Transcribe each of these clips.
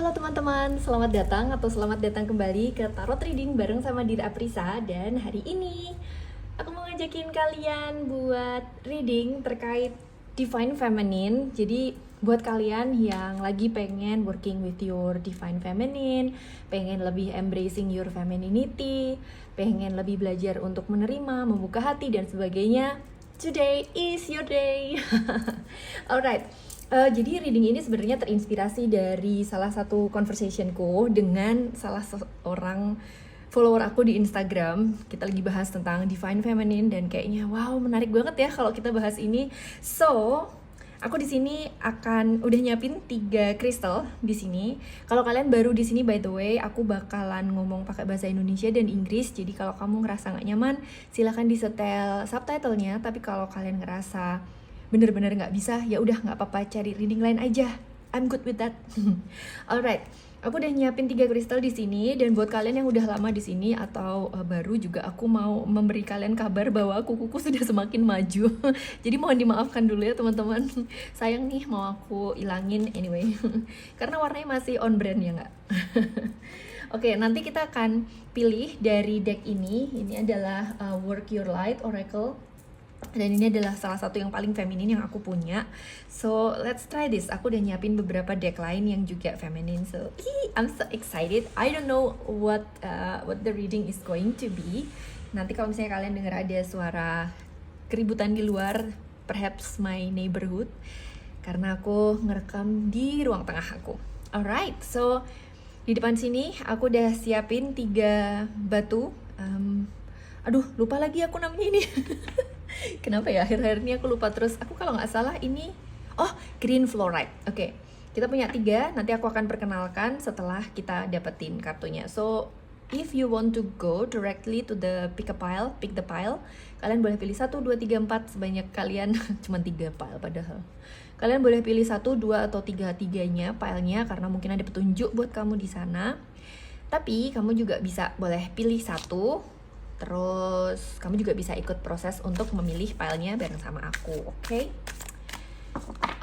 Halo teman-teman, selamat datang atau selamat datang kembali ke Tarot Reading bareng sama Dira Aprisa. Dan hari ini aku mau ngajakin kalian buat reading terkait Divine Feminine. Jadi buat kalian yang lagi pengen working with your Divine Feminine, pengen lebih embracing your femininity, pengen lebih belajar untuk menerima, membuka hati dan sebagainya, today is your day. Alright. Jadi reading ini sebenarnya terinspirasi dari salah satu conversationku dengan salah seorang follower aku di Instagram. Kita lagi bahas tentang Divine Feminine dan kayaknya wow, menarik banget ya kalau kita bahas ini. So, aku di sini akan udah nyiapin 3 kristal di sini. Kalau kalian baru di sini, by the way, aku bakalan ngomong pakai bahasa Indonesia dan Inggris. Jadi kalau kamu ngerasa nggak nyaman, silahkan disetel subtitlenya. Tapi kalau kalian ngerasa bener-bener nggak bisa, ya udah nggak apa-apa, cari reading lain aja. I'm good with that. Alright, aku udah nyiapin 3 kristal di sini, dan buat kalian yang udah lama di sini atau baru juga, aku mau memberi kalian kabar bahwa kukuku sudah semakin maju. Jadi mohon dimaafkan dulu ya teman-teman. Sayang nih mau aku ilangin anyway. Karena warnanya masih on brand ya nggak? Oke, nanti kita akan pilih dari deck ini. Ini adalah Work Your Light Oracle. Dan ini adalah salah satu yang paling feminin yang aku punya. So let's try this. Aku udah nyiapin beberapa deck lain yang juga feminin. So I'm so excited. I don't know what the reading is going to be. Nanti kalau misalnya kalian dengar ada suara keributan di luar, perhaps my neighborhood, karena aku ngerekam di ruang tengah aku. Alright, so di depan sini aku udah siapin 3 batu. Aduh, lupa lagi aku namanya ini. Kenapa ya akhir-akhir ini aku lupa terus. Aku kalau nggak salah ini, green fluorite. Oke, kita punya 3. Nanti aku akan perkenalkan setelah kita dapetin kartunya. So if you want to go directly to the pick the pile, kalian boleh pilih 1, 2, 3, 4 sebanyak kalian. Cuma 3 pile padahal. Kalian boleh pilih 1, 2, atau 3-tiganya pilenya, karena mungkin ada petunjuk buat kamu di sana. Tapi kamu juga boleh pilih 1. Terus kamu juga bisa ikut proses untuk memilih filenya bareng sama aku, oke?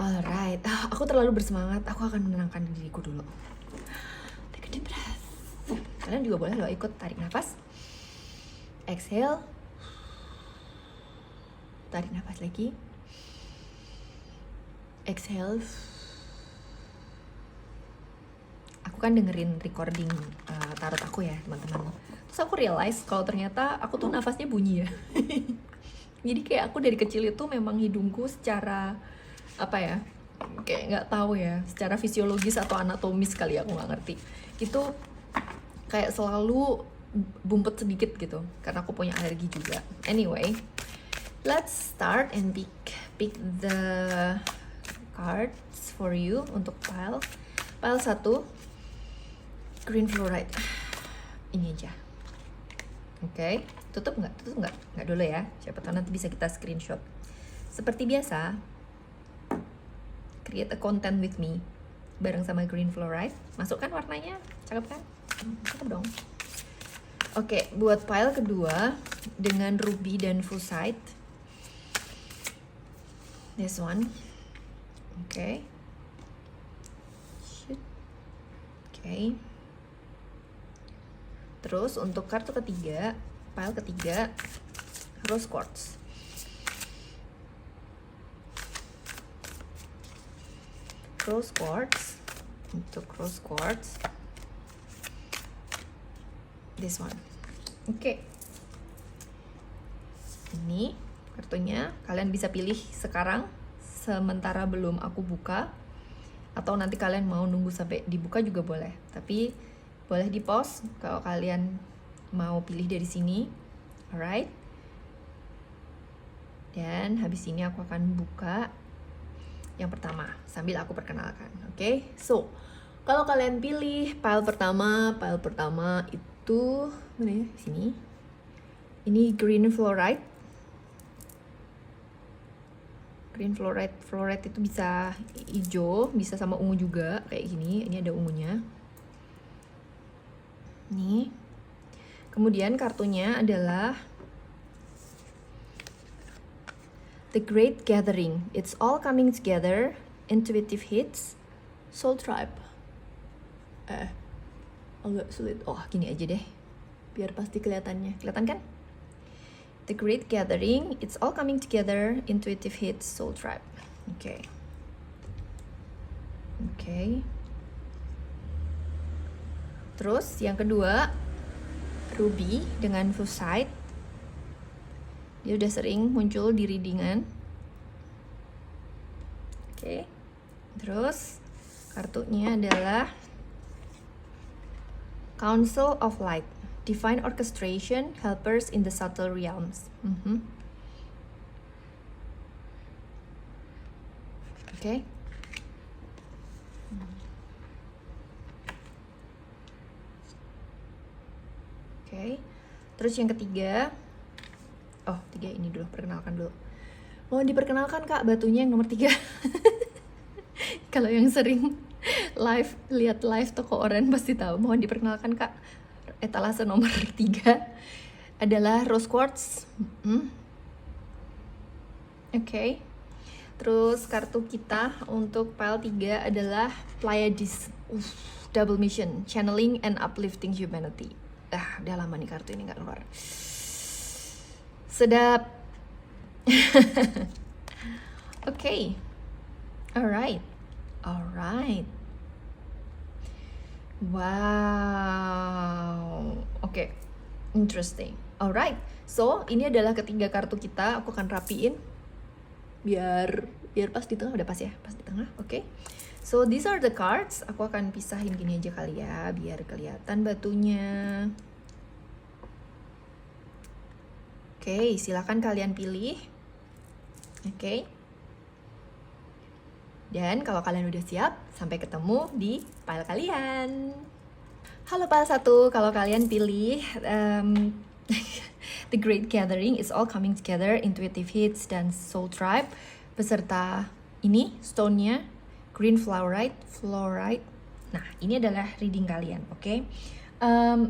Alright, aku terlalu bersemangat. Aku akan menenangkan diriku dulu. Take a deep breath. Kalian juga boleh loh ikut tarik nafas. Exhale. Tarik nafas lagi. Exhale. Aku kan dengerin recording tarot aku ya teman-teman. Terus aku realize kalau ternyata aku tuh nafasnya bunyi ya. Jadi kayak aku dari kecil itu memang hidungku secara apa ya, kayak nggak tahu ya, secara fisiologis atau anatomis kali, aku nggak ngerti, itu kayak selalu bumpet sedikit gitu, karena aku punya alergi juga. Anyway, let's start and pick the cards for you untuk pile 1, green fluorite. Ini aja. Oke, tutup nggak dulu ya, siapa tahu nanti bisa kita screenshot. Seperti biasa, create a content with me bareng sama green fluorite. Masukkan warnanya, cakep kan? Cakep dong. Oke, buat pile kedua dengan ruby dan fusite, this one. Oke. Oke. Terus untuk kartu ketiga, pile ketiga, rose quartz. Rose quartz. Untuk rose quartz, this one. Oke. Ini kartunya, kalian bisa pilih sekarang sementara belum aku buka, atau nanti kalian mau nunggu sampai dibuka juga boleh. Tapi boleh di pause kalau kalian mau pilih dari sini. Alright. Dan habis ini aku akan buka yang pertama sambil aku perkenalkan. Oke. So, kalau kalian pilih pile pertama itu mana ya? Sini. Ini green fluorite. Green fluorite itu bisa hijau, bisa sama ungu juga kayak gini. Ini ada ungunya. Nih. Kemudian kartunya adalah The Great Gathering. It's all coming together. Intuitive hits. Soul Tribe. agak sulit. Oh, gini aja deh. Biar pasti kelihatannya. Kelihatan kan? The Great Gathering, it's all coming together, intuitive hits, soul tribe. Oke. Terus yang kedua, Ruby dengan Fusite. Dia udah sering muncul di readingan. Oke. Terus kartunya adalah Council of Light, Divine Orchestration, Helpers in the Subtle Realms. Oke. Terus yang ketiga, tiga ini dulu, perkenalkan dulu. Mohon diperkenalkan Kak, batunya yang nomor 3. Kalau yang sering lihat live toko oren pasti tahu. Mohon diperkenalkan Kak, etalase nomor 3 adalah Rose Quartz. Oke. Terus kartu kita untuk pile 3 adalah Pleiades, Double Mission, Channeling and Uplifting Humanity. Udah lama nih kartu ini nggak keluar. Sedap. Oke. Alright. Wow. Oke. Interesting. Alright. So, ini adalah ketiga kartu kita. Aku akan rapiin biar pas di tengah. Udah pas ya? Pas di tengah. Oke. So, these are the cards. Aku akan pisahin gini aja kali ya, biar kelihatan batunya. Oke, silakan kalian pilih. Oke. Dan kalau kalian udah siap, sampai ketemu di pile kalian. Halo pile 1, kalau kalian pilih The Great Gathering is all coming together, intuitive hits dan soul tribe beserta ini stone-nya green fluorite. Nah, ini adalah reading kalian, oke?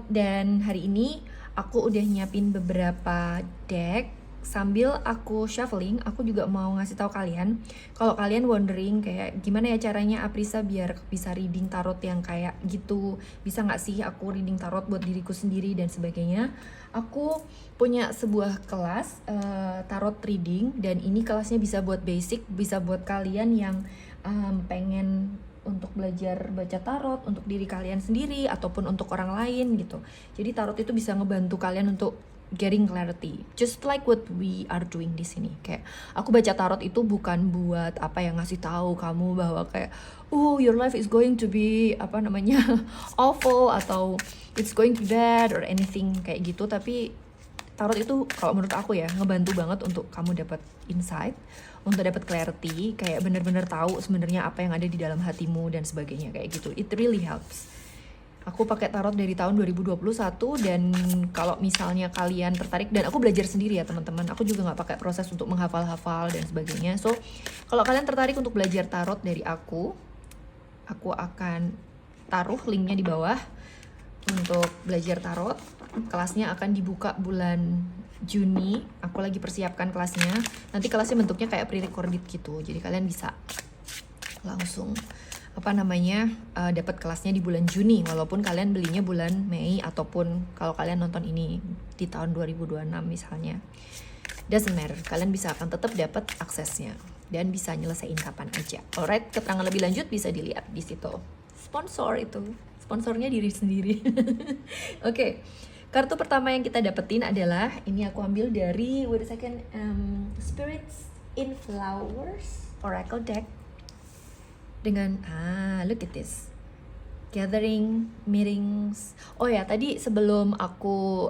Dan hari ini aku udah nyiapin beberapa deck. Sambil aku shuffling, aku juga mau ngasih tahu kalian, kalau kalian wondering kayak gimana ya caranya Aprisa biar bisa reading tarot yang kayak gitu, bisa nggak sih aku reading tarot buat diriku sendiri dan sebagainya. Aku punya sebuah kelas tarot reading, dan ini kelasnya bisa buat basic, bisa buat kalian yang pengen untuk belajar baca tarot untuk diri kalian sendiri ataupun untuk orang lain gitu. Jadi tarot itu bisa ngebantu kalian untuk getting clarity, just like what we are doing di sini. Kayak aku baca tarot itu bukan buat ngasih tahu kamu bahwa kayak your life is going to be awful atau it's going to be bad or anything kayak gitu. Tapi tarot itu kalau menurut aku ya ngebantu banget untuk kamu dapat insight, untuk dapat clarity, kayak bener-bener tahu sebenarnya apa yang ada di dalam hatimu dan sebagainya kayak gitu. It really helps. Aku pakai tarot dari tahun 2021, dan kalau misalnya kalian tertarik, dan aku belajar sendiri ya teman-teman, aku juga nggak pakai proses untuk menghafal-hafal dan sebagainya. So, kalau kalian tertarik untuk belajar tarot dari aku akan taruh linknya di bawah untuk belajar tarot. Kelasnya akan dibuka bulan Juni. Aku lagi persiapkan kelasnya. Nanti kelasnya bentuknya kayak pre-recorded gitu, jadi kalian bisa langsung dapat kelasnya di bulan Juni, walaupun kalian belinya bulan Mei ataupun kalau kalian nonton ini di tahun 2026 misalnya, doesn't matter, kalian bisa akan tetap dapat aksesnya dan bisa nyelesain kapan aja. Alright, keterangan lebih lanjut bisa dilihat di situ. Sponsornya diri sendiri. Oke. Kartu pertama yang kita dapetin adalah ini, aku ambil dari Spirits in Flowers Oracle deck. Dengan look at this, gathering, meetings. Oh ya, tadi sebelum aku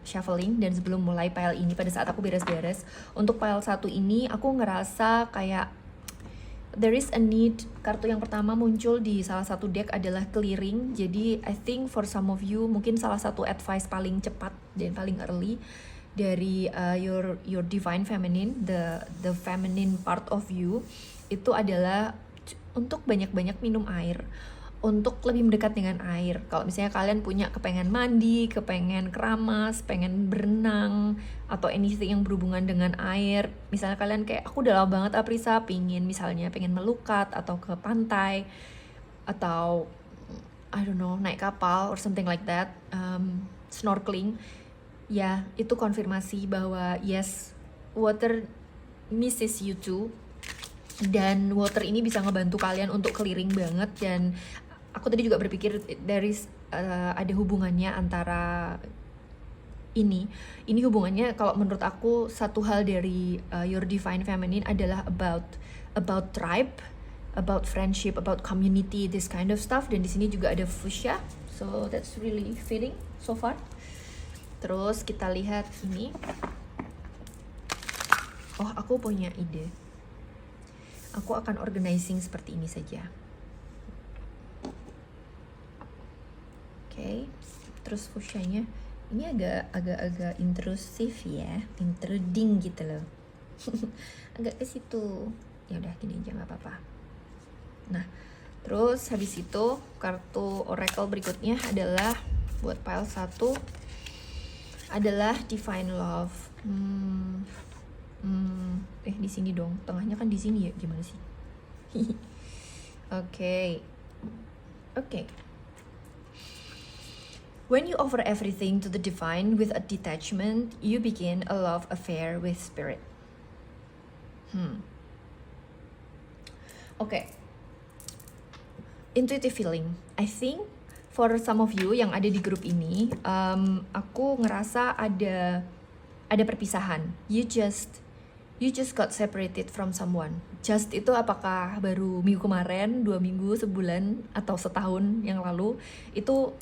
shuffling dan sebelum mulai pile ini, pada saat aku beres-beres untuk pile 1 ini, aku ngerasa kayak there is a need. Kartu yang pertama muncul di salah satu deck adalah clearing. Jadi I think for some of you mungkin salah satu advice paling cepat dan paling early dari your divine feminine, the feminine part of you, itu adalah untuk banyak-banyak minum air, untuk lebih mendekat dengan air. Kalau misalnya kalian punya kepengen mandi, kepengen keramas, pengen berenang, atau anything yang berhubungan dengan air. Misalnya kalian kayak, aku udah lama banget Aprisa pengen melukat atau ke pantai, atau I don't know, naik kapal or something like that, snorkeling, ya itu konfirmasi bahwa yes, water misses you too, dan water ini bisa ngebantu kalian untuk clearing banget. Dan aku tadi juga berpikir ada hubungannya antara ini hubungannya, kalau menurut aku satu hal dari your divine feminine adalah about tribe, about friendship, about community, this kind of stuff. Dan di sini juga ada fuchsia, so that's really fitting so far. Terus kita lihat ini. Oh, aku punya ide. Aku akan organizing seperti ini saja. Oke. Terus fuchsianya ini agak intrusif ya, intruding gitu loh. Agak ke situ. Ya udah gini aja nggak apa-apa. Nah, terus habis itu kartu oracle berikutnya adalah buat pile 1 adalah divine love. Di sini dong, tengahnya kan di sini ya, gimana sih? Oke. When you offer everything to the divine with a detachment, you begin a love affair with spirit. Okay. Intuitive feeling. I think for some of you yang ada di grup ini, aku ngerasa ada perpisahan. You just got separated from someone. Just itu apakah baru minggu kemarin, 2 minggu, sebulan, atau setahun yang lalu? Itu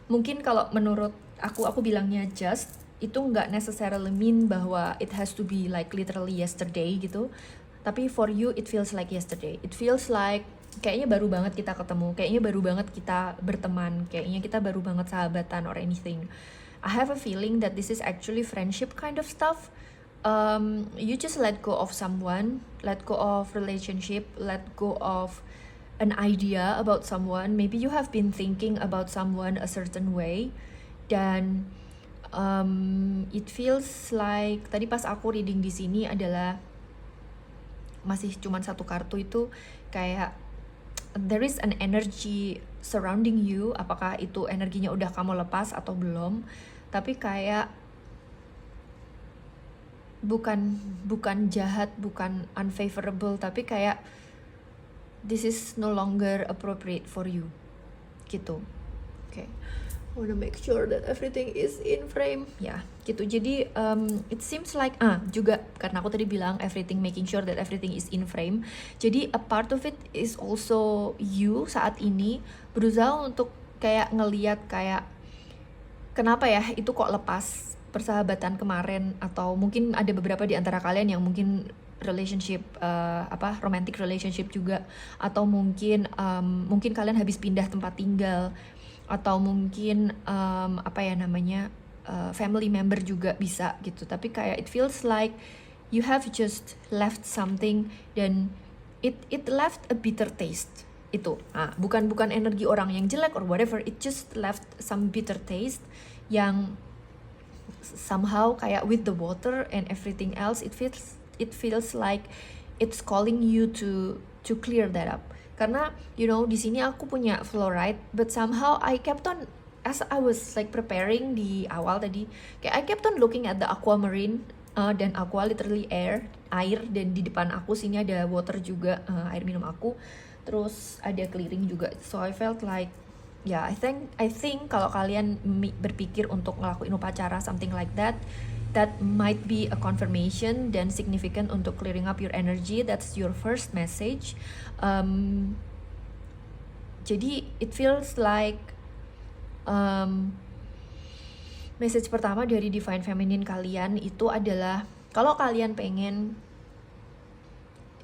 mungkin kalau menurut aku bilangnya just, itu nggak necessarily mean bahwa it has to be like literally yesterday gitu. Tapi for you it feels like yesterday. It feels like kayaknya baru banget kita ketemu, kayaknya baru banget kita berteman, kayaknya kita baru banget sahabatan or anything. I have a feeling that this is actually friendship kind of stuff. You just let go of someone, let go of relationship, let go of an idea about someone. Maybe you have been thinking about someone a certain way, dan it feels like tadi pas aku reading di sini adalah masih cuman satu kartu itu kayak there is an energy surrounding you. Apakah itu energinya udah kamu lepas atau belum? Tapi kayak bukan jahat, bukan unfavorable, tapi kayak this is no longer appropriate for you gitu. Okay, I wanna make sure that everything is in frame ya gitu. Jadi it seems like juga karena aku tadi bilang making sure that everything is in frame, jadi a part of it is also you saat ini berusaha untuk kayak ngeliat kayak kenapa ya itu kok lepas persahabatan kemarin, atau mungkin ada beberapa di antara kalian yang mungkin relationship romantic relationship juga, atau mungkin kalian habis pindah tempat tinggal, atau mungkin family member juga bisa gitu. Tapi kayak it feels like you have just left something dan it left a bitter taste. Itu bukan energi orang yang jelek or whatever, it just left some bitter taste yang somehow kayak with the water and everything else, it feels like it's calling you to clear that up. Karena di sini aku punya fluoride, but somehow I kept on, as I was like preparing di awal tadi, kayak I kept on looking at the aquamarine, dan aqua literally air, dan di depan aku sini ada water juga, air minum aku, terus ada clearing juga. So I felt like I think kalau kalian berpikir untuk ngelakuin upacara something like that might be a confirmation dan significant untuk clearing up your energy. That's your first message. Jadi it feels like message pertama dari divine feminine kalian itu adalah kalau kalian pengen,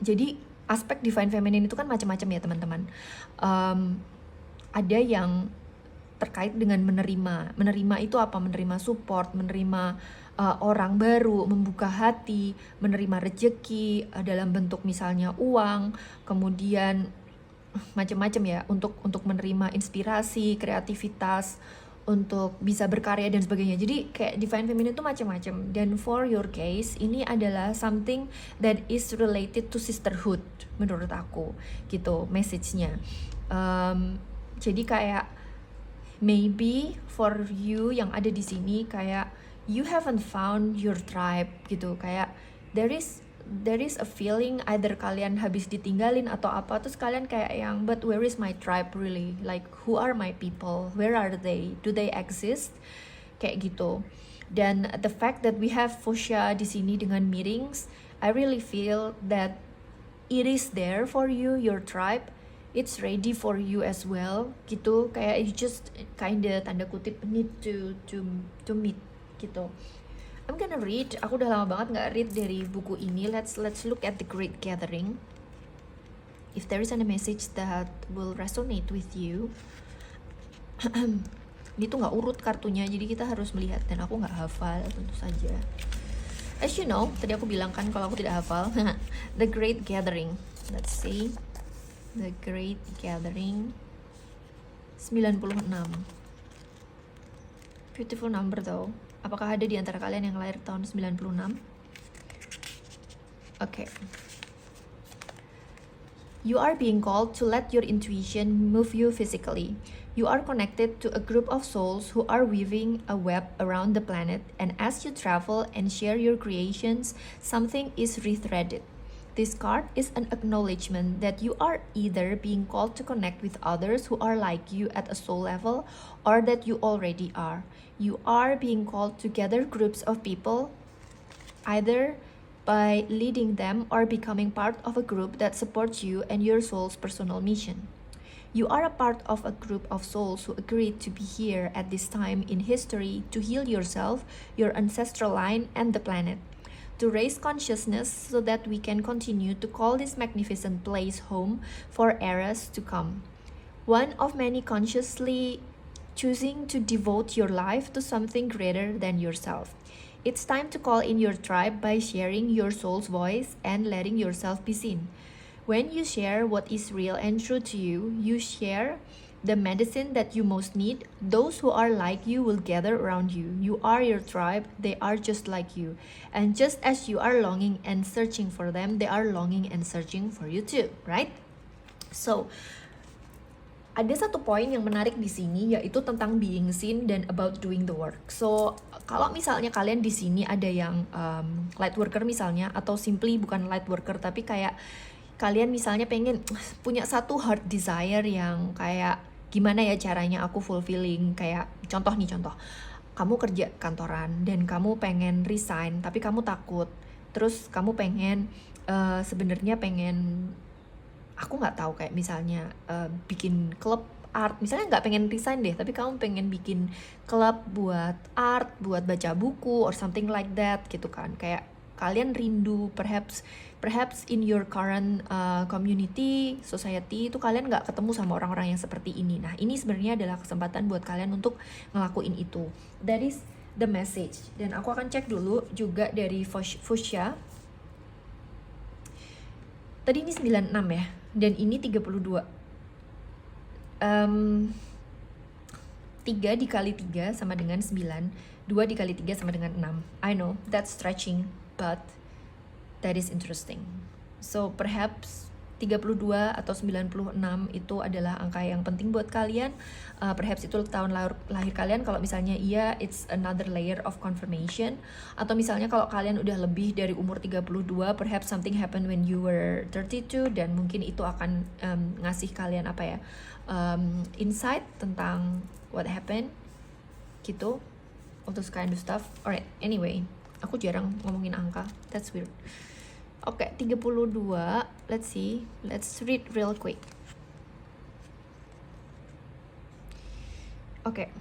jadi aspek divine feminine itu kan macam-macam ya teman-teman. Ada yang terkait dengan menerima itu apa? Menerima support, menerima orang baru, membuka hati, menerima rejeki dalam bentuk misalnya uang, kemudian macam-macam ya, untuk menerima inspirasi, kreativitas, untuk bisa berkarya dan sebagainya. Jadi kayak divine feminine itu macam-macam. Dan for your case ini adalah something that is related to sisterhood menurut aku gitu message-nya. Jadi kayak maybe for you yang ada di sini kayak you haven't found your tribe gitu, kayak there is a feeling either kalian habis ditinggalin atau apa, terus kalian kayak yang but where is my tribe really, like who are my people, where are they, do they exist, kayak gitu. Dan the fact that we have fuchsia di sini dengan meetings, I really feel that it is there for you, your tribe, it's ready for you as well gitu, kayak you just kinda tanda kutip need to meet gitu. I'm gonna read, aku udah lama banget nggak read dari buku ini. Let's look at the Great Gathering. If there is any message that will resonate with you. Ini tuh nggak urut kartunya, jadi kita harus melihat, dan aku nggak hafal tentu saja. As you know, tadi aku bilang kan kalau aku tidak hafal. The Great Gathering. Let's see. The Great Gathering 96. Beautiful number though. Apakah ada di antara kalian yang lahir tahun 96? Okay. You are being called to let your intuition move you physically. You are connected to a group of souls who are weaving a web around the planet, and as you travel and share your creations, something is rethreaded. This card is an acknowledgement that you are either being called to connect with others who are like you at a soul level, or that you already are. You are being called to gather groups of people, either by leading them or becoming part of a group that supports you and your soul's personal mission. You are a part of a group of souls who agreed to be here at this time in history to heal yourself, your ancestral line, and the planet. To raise consciousness so that we can continue to call this magnificent place home for eras to come. One of many consciously choosing to devote your life to something greater than yourself. It's time to call in your tribe by sharing your soul's voice and letting yourself be seen. When you share what is real and true to you, you share the medicine that you most need. Those who are like you will gather around you. You are your tribe, they are just like you. And just as you are longing and searching for them, they are longing and searching for you too, right? So, ada satu poin yang menarik di sini, yaitu tentang being seen dan about doing the work. So, kalau misalnya kalian di sini ada yang light worker misalnya, atau simply bukan light worker tapi kayak kalian misalnya pengen punya satu heart desire yang kayak gimana ya caranya aku fulfilling, kayak contoh, kamu kerja kantoran dan kamu pengen resign tapi kamu takut, terus kamu pengen sebenarnya pengen, aku nggak tahu, kayak misalnya bikin klub art, misalnya nggak pengen resign deh, tapi kamu pengen bikin klub buat art, buat baca buku or something like that gitu kan, kayak kalian rindu, perhaps in your current community, society itu kalian nggak ketemu sama orang-orang yang seperti ini. Nah, ini sebenarnya adalah kesempatan buat kalian untuk ngelakuin itu. That is the message. Dan aku akan cek dulu juga dari fuchsia. Tadi ini 96 ya, dan ini 32. 3 dikali 3 sama dengan 9, 2 dikali 3 sama dengan 6. I know, that's stretching, but that is interesting. So perhaps 32 atau 96 itu adalah angka yang penting buat kalian. Perhaps itu tahun lahir kalian. Kalau misalnya iya, it's another layer of confirmation. Atau misalnya kalau kalian udah lebih dari umur 32, perhaps something happened when you were 32, dan mungkin itu akan ngasih kalian apa ya, insight tentang what happened gitu, untuk kind of stuff. Alright, anyway, aku jarang ngomongin angka, that's weird. Oke, 32, let's see, let's read real quick. Oke.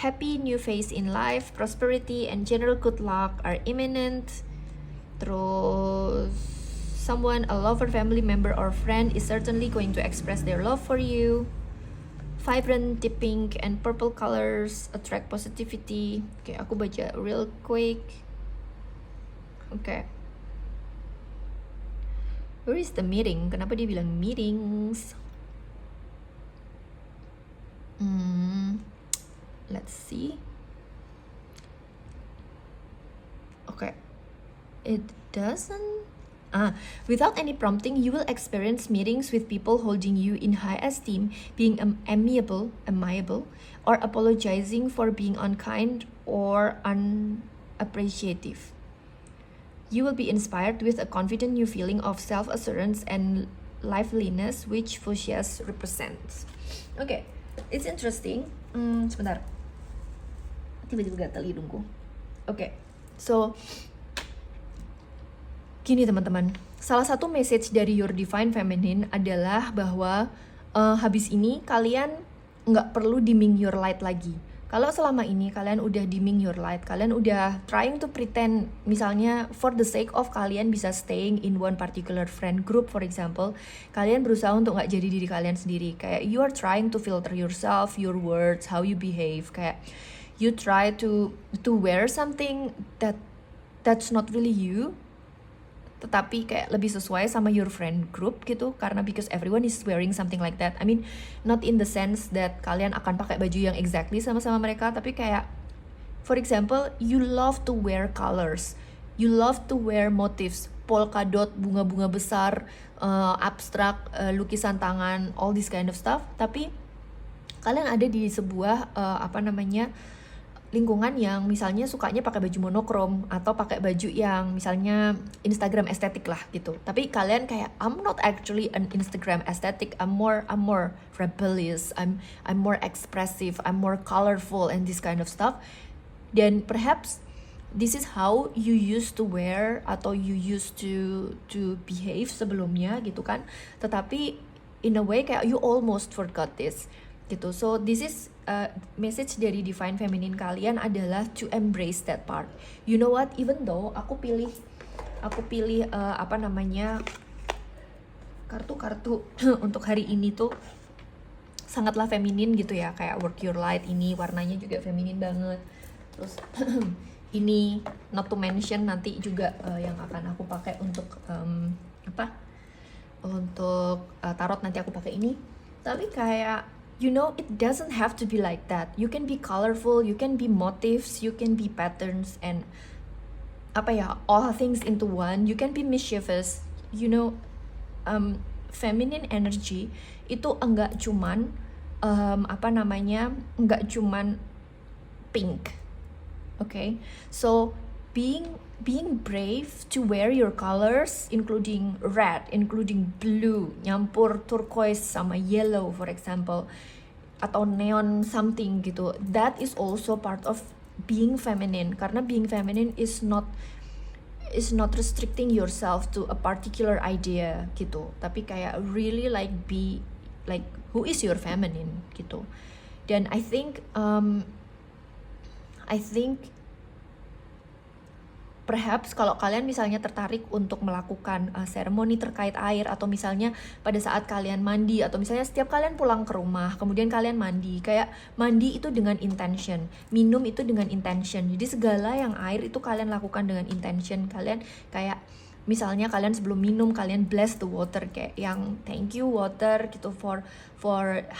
Happy new phase in life, prosperity and general good luck are imminent. Terus, someone, a lover, family member or friend is certainly going to express their love for you. Vibrant pink and purple colors attract positivity. Oke, aku baca real quick. Oke. Where is the meeting? Kenapa dia bilang meetings? Let's see. Okay. It doesn't. Without any prompting, you will experience meetings with people holding you in high esteem, being amiable, or apologizing for being unkind or unappreciative. You will be inspired with a confident new feeling of self-assurance and liveliness which Fuchsia's represents. Okay, it's interesting. Sebentar. Tiba-tiba gatal hidungku. Okay, so gini teman-teman, salah satu message dari Your Divine Feminine adalah bahwa habis ini kalian nggak perlu dimming your light lagi. Kalau selama ini kalian udah dimming your light, kalian udah trying to pretend, misalnya for the sake of kalian bisa staying in one particular friend group for example, kalian berusaha untuk nggak jadi diri kalian sendiri. Kayak you are trying to filter yourself, your words, how you behave. Kayak you try to wear something that's not really you, tetapi kayak lebih sesuai sama your friend group gitu, karena because everyone is wearing something like that. I mean, not in the sense that kalian akan pakai baju yang exactly sama-sama mereka, tapi kayak for example, you love to wear colors, you love to wear motifs, polka dot, bunga-bunga besar, abstrak, lukisan tangan, all this kind of stuff, tapi kalian ada di sebuah lingkungan yang misalnya sukanya pakai baju monokrom atau pakai baju yang misalnya Instagram estetik lah gitu. Tapi kalian kayak I'm not actually an Instagram aesthetic. I'm more rebellious. I'm more expressive. I'm more colorful and this kind of stuff. Dan perhaps this is how you used to wear atau you used to behave sebelumnya gitu kan. Tetapi in a way kayak you almost forgot this gitu. So this is message dari Divine Feminine kalian adalah to embrace that part. You know what, even though aku pilih kartu-kartu untuk hari ini tuh sangatlah feminin gitu ya, kayak Work Your Light ini warnanya juga feminin banget. Terus ini not to mention nanti juga yang akan aku pakai untuk tarot, nanti aku pakai ini. Tapi kayak you know, it doesn't have to be like that. You can be colorful, you can be motifs, you can be patterns, and all things into one. You can be mischievous. You know, feminine energy itu enggak cuman enggak cuman pink. Okay, so being brave to wear your colors, including red, including blue, nyampur turquoise sama yellow for example, atau neon something gitu, that is also part of being feminine. Karena being feminine is not restricting yourself to a particular idea gitu, tapi kayak really be like who is your feminine gitu. Dan I think perhaps kalau kalian misalnya tertarik untuk melakukan seremoni terkait air, atau misalnya pada saat kalian mandi, atau misalnya setiap kalian pulang ke rumah kemudian kalian mandi, kayak mandi itu dengan intention, minum itu dengan intention. Jadi segala yang air itu kalian lakukan dengan intention. Kalian kayak misalnya kalian sebelum minum kalian bless the water, kayak yang thank you water gitu for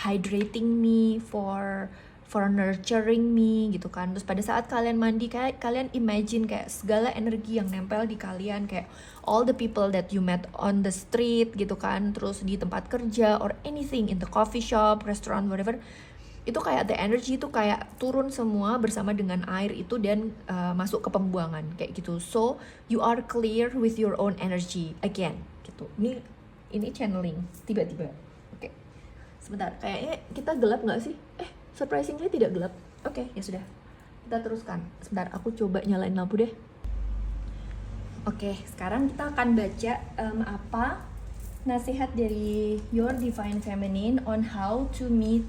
hydrating me, for nurturing me gitu kan. Terus pada saat kalian mandi, kayak kalian imagine kayak segala energi yang nempel di kalian, kayak all the people that you met on the street gitu kan, terus di tempat kerja or anything in the coffee shop, restaurant, whatever, itu kayak the energy itu kayak turun semua bersama dengan air itu dan masuk ke pembuangan kayak gitu. So you are clear with your own energy again gitu. Ini channeling tiba-tiba. Oke. Sebentar, kayaknya kita gelap nggak sih? Surprisingly tidak gelap. Oke, ya sudah. Kita teruskan. Sebentar, aku coba nyalain lampu deh. Oke, sekarang kita akan baca apa nasihat dari Your Divine Feminine on how to meet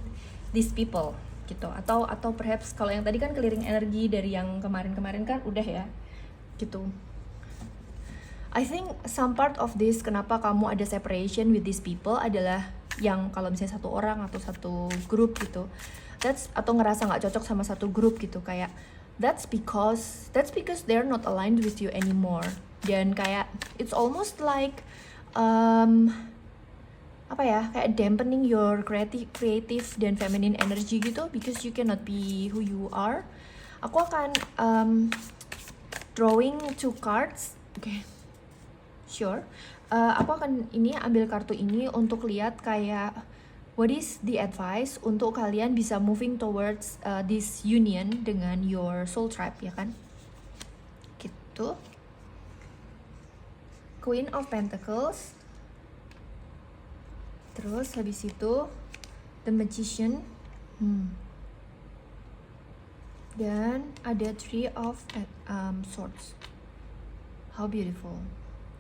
these people gitu. Atau perhaps kalau yang tadi kan clearing energi dari yang kemarin-kemarin kan udah ya. Gitu. I think some part of this kenapa kamu ada separation with these people adalah yang kalau misalnya satu orang atau satu grup gitu, atau ngerasa nggak cocok sama satu grup gitu, kayak that's because they're not aligned with you anymore. Dan kayak it's almost like kayak dampening your creative dan feminine energy gitu, because you cannot be who you are. Aku akan drawing two cards. Okay. Sure. Aku akan ambil kartu ini untuk lihat kayak what is the advice untuk kalian bisa moving towards this union dengan your soul tribe, ya kan? Gitu. Queen of Pentacles. Terus habis itu The Magician. Dan ada Three of Swords. How beautiful.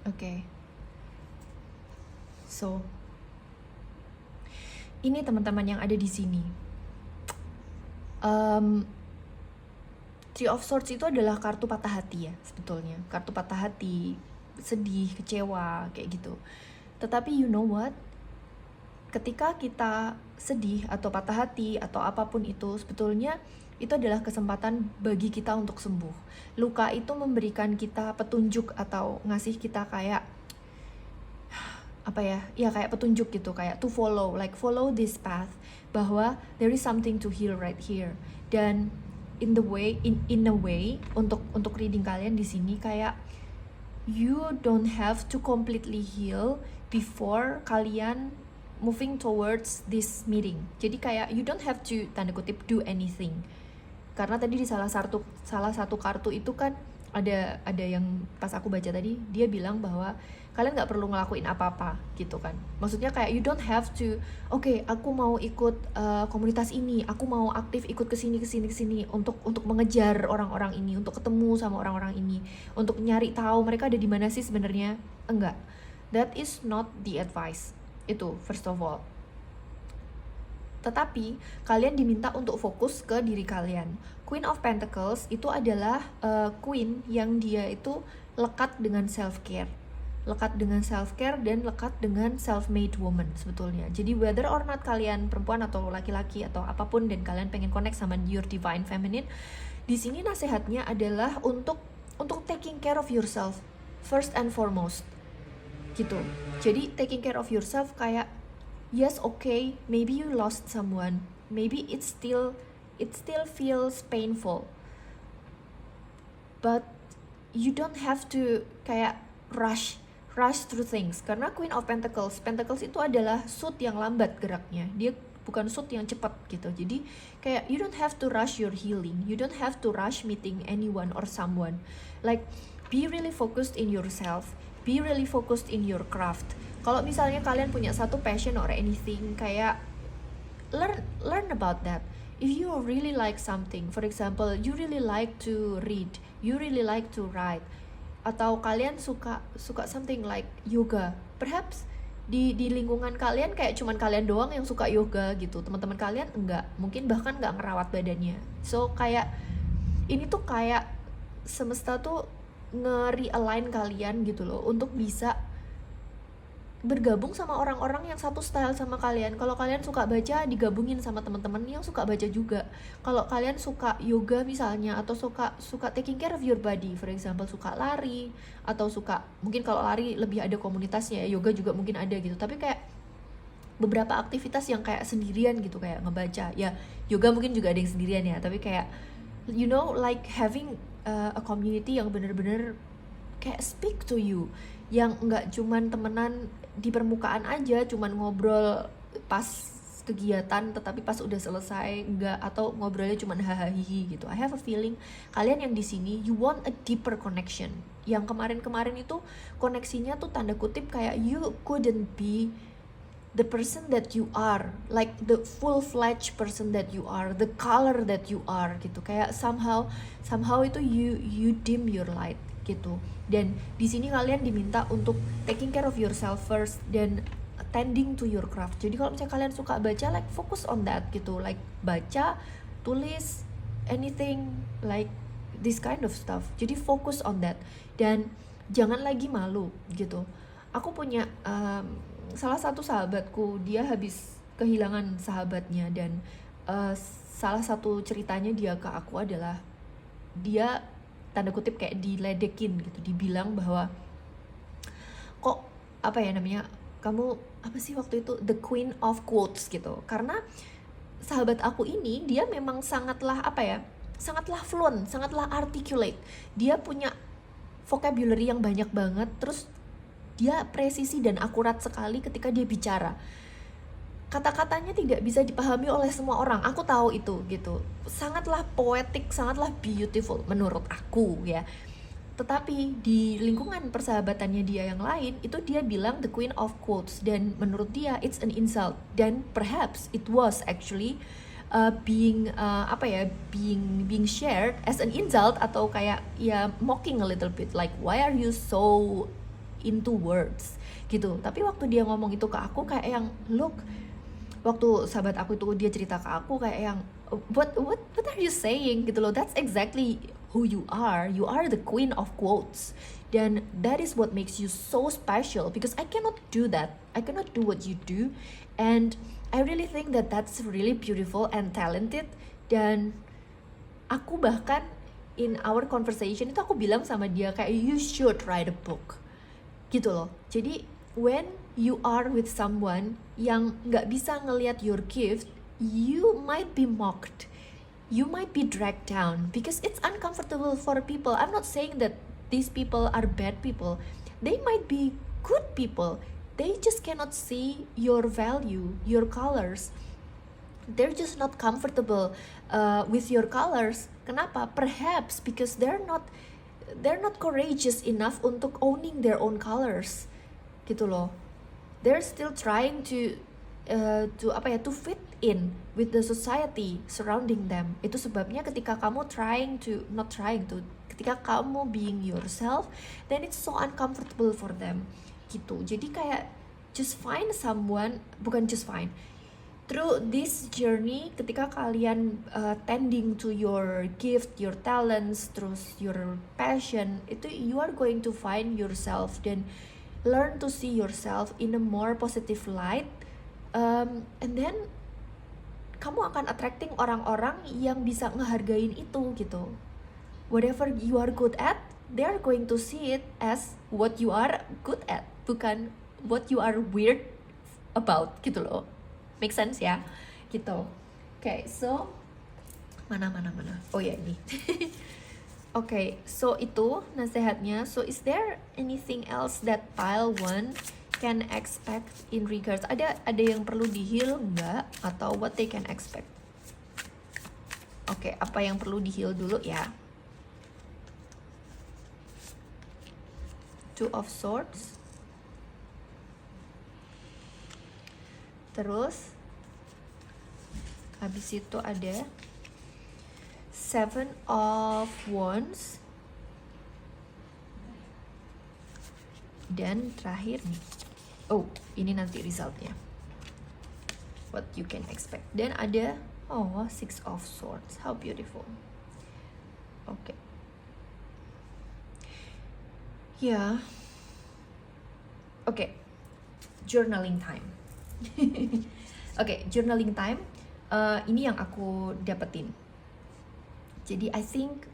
Oke. So, ini teman-teman yang ada di sini. Three of Swords itu adalah kartu patah hati ya sebetulnya. Kartu patah hati, sedih, kecewa, kayak gitu. Tetapi you know what? Ketika kita sedih atau patah hati atau apapun itu, sebetulnya itu adalah kesempatan bagi kita untuk sembuh. Luka itu memberikan kita petunjuk atau ngasih kita kayak apa ya? Ya kayak petunjuk gitu, kayak to follow, like follow this path, bahwa there is something to heal right here. Dan in a way untuk reading kalian di sini kayak you don't have to completely heal before kalian moving towards this meeting. Jadi kayak you don't have to tanda kutip do anything. Karena tadi di salah satu kartu itu kan ada yang pas aku baca tadi dia bilang bahwa kalian nggak perlu ngelakuin apa-apa gitu kan. Maksudnya kayak you don't have to aku mau ikut komunitas ini, aku mau aktif ikut kesini untuk mengejar orang-orang ini, untuk ketemu sama orang-orang ini, untuk nyari tahu mereka ada di mana sih sebenarnya. Enggak, that is not the advice. Itu first of all. Tetapi kalian diminta untuk fokus ke diri kalian. Queen of Pentacles itu adalah queen yang dia itu lekat dengan self-care. Lekat dengan self-care dan lekat dengan self-made woman sebetulnya. Jadi whether or not kalian perempuan atau laki-laki atau apapun dan kalian pengen connect sama your divine feminine, di sini nasihatnya adalah untuk taking care of yourself first and foremost. Gitu. Jadi taking care of yourself kayak yes, okay, maybe you lost someone, maybe it still feels painful, but you don't have to kayak rush through things. Karena Queen of Pentacles itu adalah suit yang lambat geraknya, dia bukan suit yang cepat gitu. Jadi kayak you don't have to rush your healing, you don't have to rush meeting anyone or someone. Like be really focused in yourself, be really focused in your craft. Kalau misalnya kalian punya satu passion or anything, kayak learn about that. If you really like something, for example, you really like to read, you really like to write, atau kalian suka something like yoga, perhaps di lingkungan kalian kayak cuman kalian doang yang suka yoga gitu, teman-teman kalian enggak, mungkin bahkan enggak ngerawat badannya. So kayak ini tuh kayak semesta tuh nge-realign kalian gitu loh untuk bisa bergabung sama orang-orang yang satu style sama kalian. Kalau kalian suka baca, digabungin sama teman-teman yang suka baca juga. Kalau kalian suka yoga misalnya, atau suka taking care of your body, for example suka lari, atau suka, mungkin kalau lari lebih ada komunitasnya, yoga juga mungkin ada gitu. Tapi kayak beberapa aktivitas yang kayak sendirian gitu, kayak ngebaca. Ya yoga mungkin juga ada yang sendirian ya, tapi kayak you know, like having a community yang bener-bener kayak speak to you, yang nggak cuman temenan di permukaan aja, cuman ngobrol pas kegiatan tetapi pas udah selesai enggak, atau ngobrolnya cuman hahaha gitu. I have a feeling kalian yang di sini you want a deeper connection. Yang kemarin itu koneksinya tuh tanda kutip kayak you couldn't be the person that you are, like the full-fledged person that you are, the color that you are gitu. Kayak somehow itu you dim your light gitu. Dan di sini kalian diminta untuk taking care of yourself first dan tending to your craft. Jadi kalau misalnya kalian suka baca, like focus on that gitu, like baca, tulis, anything like this kind of stuff. Jadi focus on that dan jangan lagi malu gitu. Aku punya salah satu sahabatku, dia habis kehilangan sahabatnya, dan salah satu ceritanya dia ke aku adalah dia tanda kutip kayak diledekin gitu, dibilang bahwa kok apa ya namanya, kamu apa sih waktu itu, the queen of quotes gitu. Karena sahabat aku ini dia memang sangatlah apa ya, sangatlah fluent, sangatlah articulate, dia punya vocabulary yang banyak banget, terus Dia presisi dan akurat sekali ketika dia bicara. Kata-katanya tidak bisa dipahami oleh semua orang. Aku tahu itu gitu. Sangatlah poetik, sangatlah beautiful menurut aku ya. Tetapi di lingkungan persahabatannya dia yang lain, itu dia bilang the queen of quotes, dan menurut dia it's an insult, dan perhaps it was actually being shared as an insult, atau kayak ya mocking a little bit, like why are you so into words gitu. Tapi waktu dia ngomong itu ke aku kayak yang look, waktu sahabat aku itu dia cerita ke aku kayak yang what are you saying gitu loh, that's exactly who you are the queen of quotes, dan that is what makes you so special, because I cannot do that, I cannot do what you do, and I really think that that's really beautiful and talented. Dan aku bahkan in our conversation itu aku bilang sama dia kayak you should write a book gitu loh. Jadi when you are with someone yang nggak bisa ngelihat your gift, you might be mocked, you might be dragged down, because it's uncomfortable for people. I'm not saying that these people are bad people, they might be good people, they just cannot see your value, your colors, they're just not comfortable with your colors. Kenapa? Perhaps because they're not courageous enough untuk owning their own colors gitu loh. They're still trying to fit in with the society surrounding them. Itu sebabnya ketika kamu ketika kamu being yourself, then it's so uncomfortable for them gitu. Jadi kayak just find someone, bukan just find, through this journey, ketika kalian tending to your gift, your talents, terus your passion, itu you are going to find yourself dan learn to see yourself in a more positive light, and then kamu akan attracting orang-orang yang bisa ngehargain itu gitu. Whatever you are good at, they are going to see it as what you are good at, bukan what you are weird about gitu loh. Make sense ya? Gitu. Okay, so mana. Oh ya, ini. Okay, so itu nasihatnya. So is there anything else that pile 1 can expect in regards? Ada yang perlu di-heal enggak, atau what they can expect? Okay, apa yang perlu di-heal dulu ya? 2 of Swords. Terus habis itu ada 7 of Wands. Dan terakhir nih, oh ini nanti resultnya, what you can expect. Dan ada 6 of Swords. How beautiful. Oke. Ya. Oke. Journaling time. Oke, journaling time. Ini yang aku dapetin. Jadi I think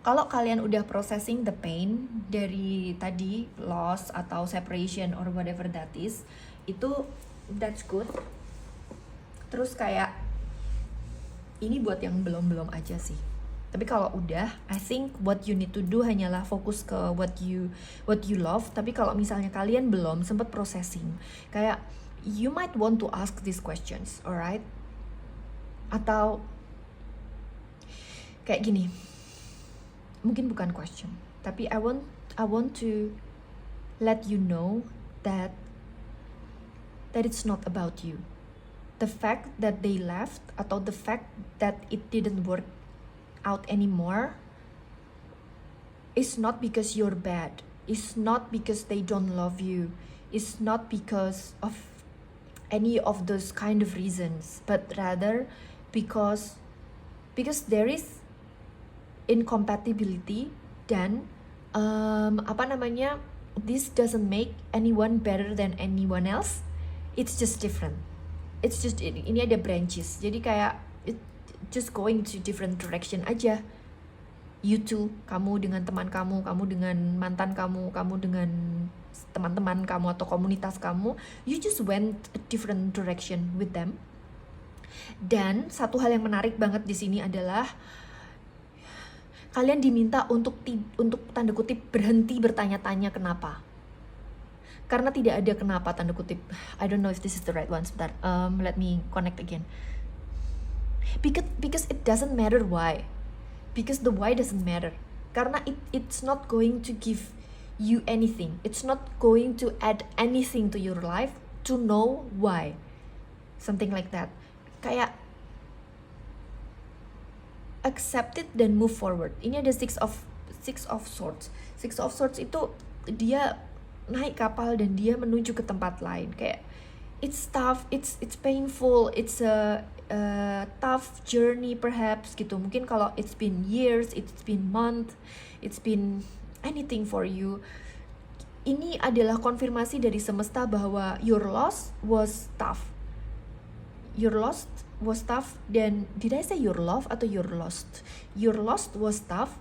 kalau kalian udah processing the pain dari tadi, loss atau separation or whatever that is, itu that's good. Terus kayak ini buat yang belum aja sih. Tapi kalau udah, I think what you need to do hanyalah fokus ke what you love. Tapi kalau misalnya kalian belum sempat processing, kayak you might want to ask these questions, alright? Atau kayak gini, mungkin bukan question, tapi I want to let you know that it's not about you. The fact that they left, atau the fact that it didn't work out anymore, is not because you're bad. It's not because they don't love you. It's not because of any of those kind of reasons, but rather because there is incompatibility, dan this doesn't make anyone better than anyone else. It's just different. It's just ini ada branches. Jadi kayak it just going to different direction aja. You two, kamu dengan teman kamu dengan mantan kamu dengan teman-teman kamu atau komunitas kamu, you just went a different direction with them. Dan satu hal yang menarik banget di sini adalah kalian diminta untuk tanda kutip berhenti bertanya-tanya kenapa. Karena tidak ada kenapa, tanda kutip. I don't know if this is the right one. Sebentar, let me connect again. Because it doesn't matter why. Because the why doesn't matter. Karena it's not going to give you anything. It's not going to add anything to your life to know why. Something like that. Kayak accept it dan move forward. Ini ada six of swords. Six of swords itu dia naik kapal dan dia menuju ke tempat lain. Kayak it's tough, it's painful, it's a tough journey perhaps gitu. Mungkin kalau it's been years, it's been month, it's been anything for you. Ini adalah konfirmasi dari semesta bahwa your loss was tough. Your loss was tough. Dan did I say your love atau your lost? Your lost was tough.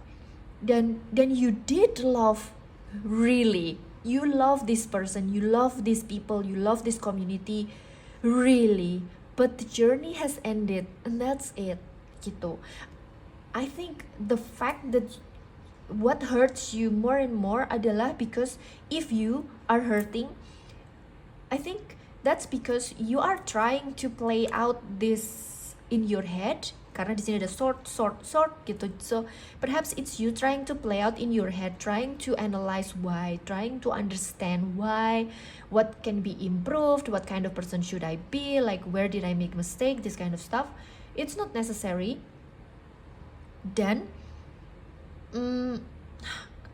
Dan you did love, really. You love this person, you love these people, you love this community, really. But the journey has ended, and that's it, gitu. I think the fact that what hurts you more and more adalah because if you are hurting, I think that's because you are trying to play out this in your head. Karena di sini ada sword gitu. So perhaps it's you trying to play out in your head, trying to analyze why, trying to understand why, what can be improved, what kind of person should I be, like where did I make mistake, this kind of stuff. It's not necessary. Dan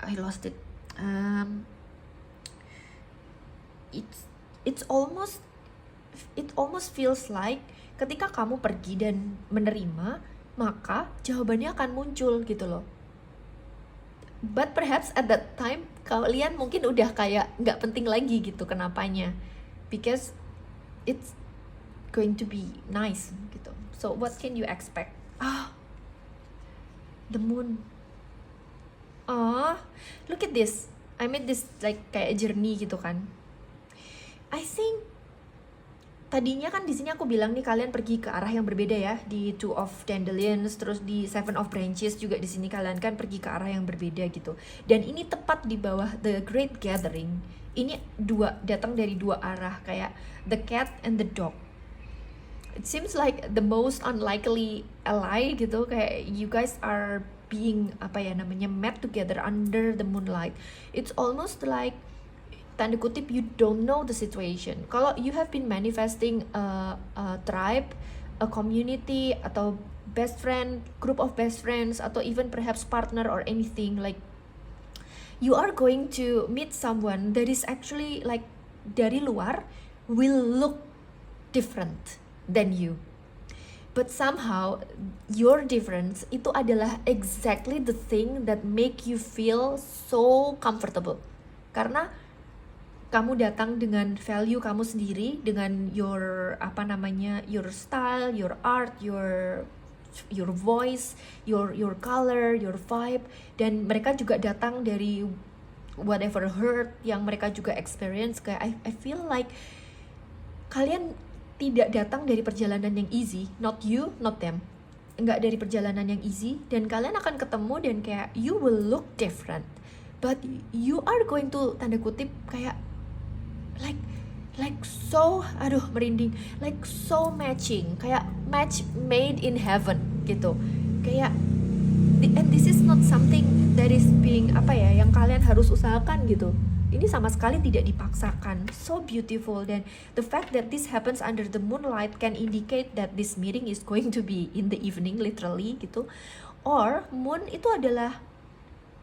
I lost it. It almost feels like ketika kamu pergi dan menerima, maka jawabannya akan muncul gitu loh. But perhaps at that time kalian mungkin udah kayak nggak penting lagi gitu kenapanya, because it's going to be nice gitu. So what can you expect? The moon. Look at this. I made this like kayak journey gitu kan. I think tadinya kan di sini aku bilang nih kalian pergi ke arah yang berbeda ya, di Two of Dandelions, terus di Seven of Branches juga di sini kalian kan pergi ke arah yang berbeda gitu. Dan ini tepat di bawah The Great Gathering. Ini datang dari dua arah, kayak the cat and the dog. It seems like the most unlikely ally gitu, kayak you guys are being met together under the moonlight. It's almost like tanda kutip you don't know the situation. Kalau you have been manifesting a tribe, a community, atau best friend, group of best friends, atau even perhaps partner or anything, like you are going to meet someone that is actually like dari luar will look different than you. But somehow your difference itu adalah exactly the thing that make you feel so comfortable. Karena kamu datang dengan value kamu sendiri, dengan your your style, your art, your voice, your color, your vibe, dan mereka juga datang dari whatever hurt yang mereka juga experience. Kayak I feel like kalian tidak datang dari perjalanan yang easy, not you, not them. Enggak dari perjalanan yang easy, dan kalian akan ketemu dan kayak you will look different, but you are going to tanda kutip kayak like so, merinding, like so matching, kayak match made in heaven gitu. Kayak and this is not something that is being yang kalian harus usahakan gitu. Ini sama sekali tidak dipaksakan. So beautiful. Dan the fact that this happens under the moonlight can indicate that this meeting is going to be in the evening, literally gitu. Or moon itu adalah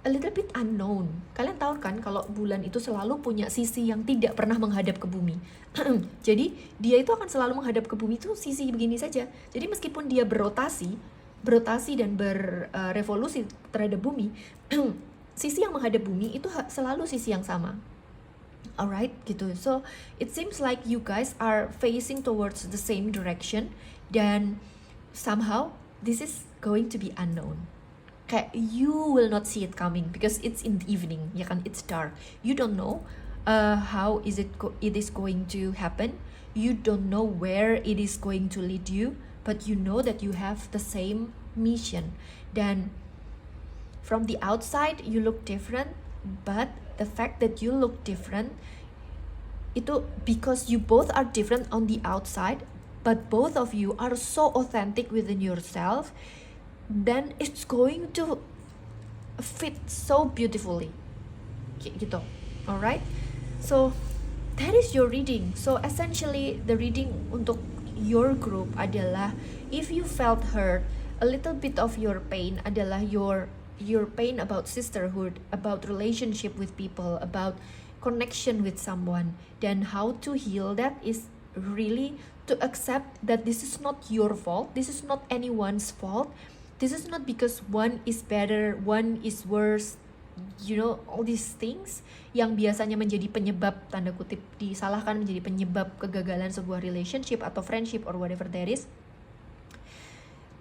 a little bit unknown. Kalian tahu kan kalau bulan itu selalu punya sisi yang tidak pernah menghadap ke bumi. Jadi dia itu akan selalu menghadap ke bumi itu sisi begini saja. Jadi meskipun dia berrotasi dan berevolusi terhadap bumi, sisi yang menghadap bumi itu selalu sisi yang sama. Alright, gitu. So it seems like you guys are facing towards the same direction, dan somehow this is going to be unknown. Kayak you will not see it coming because it's in the evening, ya kan, it's dark. You don't know how it is going to happen. You don't know where it is going to lead you, but you know that you have the same mission. Dan from the outside you look different, but the fact that you look different itu because you both are different on the outside, but both of you are so authentic within yourself, then it's going to fit so beautifully gitu. Alright, so that is your reading. So essentially the reading untuk your group adalah, if you felt hurt, a little bit of your pain adalah your pain about sisterhood, about relationship with people, about connection with someone. Dan how to heal that is really to accept that this is not your fault, this is not anyone's fault, this is not because one is better, one is worse, you know, all these things yang biasanya menjadi penyebab, tanda kutip disalahkan, menjadi penyebab kegagalan sebuah relationship atau friendship or whatever that is.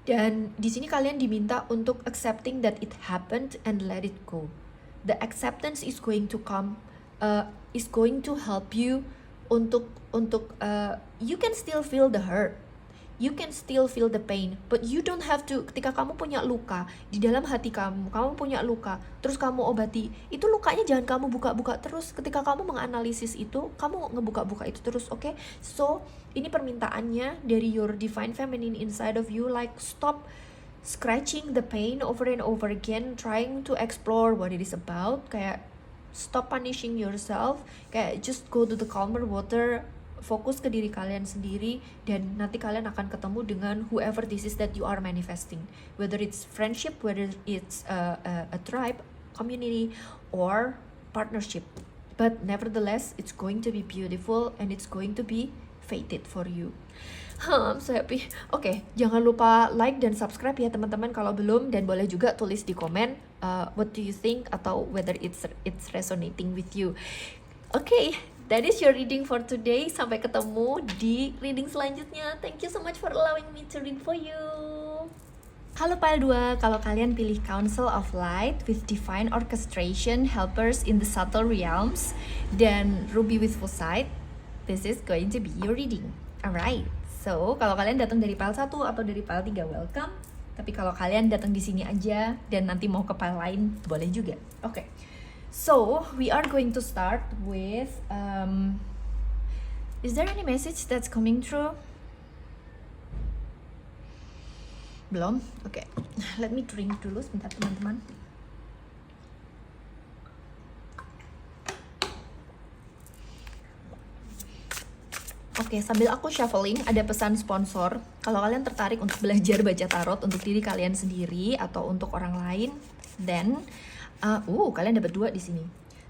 Dan di sini kalian diminta untuk accepting that it happened and let it go. The acceptance is going to come, is going to help you untuk you can still feel the hurt, you can still feel the pain, but you don't have to. Ketika kamu punya luka di dalam hati kamu punya luka, terus kamu obati, itu lukanya jangan kamu buka-buka terus. Ketika kamu menganalisis itu, kamu ngebuka-buka itu terus, okay? So ini permintaannya dari your divine feminine inside of you, like stop scratching the pain over and over again, trying to explore what it is about. Kayak stop punishing yourself, kayak just go to the calmer water, fokus ke diri kalian sendiri, dan nanti kalian akan ketemu dengan whoever this is that you are manifesting, whether it's friendship, whether it's a tribe, community, or partnership. But nevertheless, it's going to be beautiful and it's going to be fated for you. I'm so happy. Oke, jangan lupa like dan subscribe ya teman-teman kalau belum, dan boleh juga tulis di komen what do you think atau whether it's resonating with you. Okay, that is your reading for today. Sampai ketemu di reading selanjutnya. Thank you so much for allowing me to read for you. Halo Pile 2, kalau kalian pilih Council of Light with Divine Orchestration, Helpers in the Subtle Realms, dan Ruby with Foresight, this is going to be your reading. Alright, so kalau kalian datang dari Pile 1 atau dari Pile 3, welcome. Tapi kalau kalian datang di sini aja dan nanti mau ke Pile lain, boleh juga. Okay. So, we are going to start with, is there any message that's coming through? Belum? Oke, let me drink dulu sebentar teman-teman. Oke, sambil aku shuffling, ada pesan sponsor. Kalau kalian tertarik untuk belajar baca tarot untuk diri kalian sendiri atau untuk orang lain, then kalian dapat 2 di sini.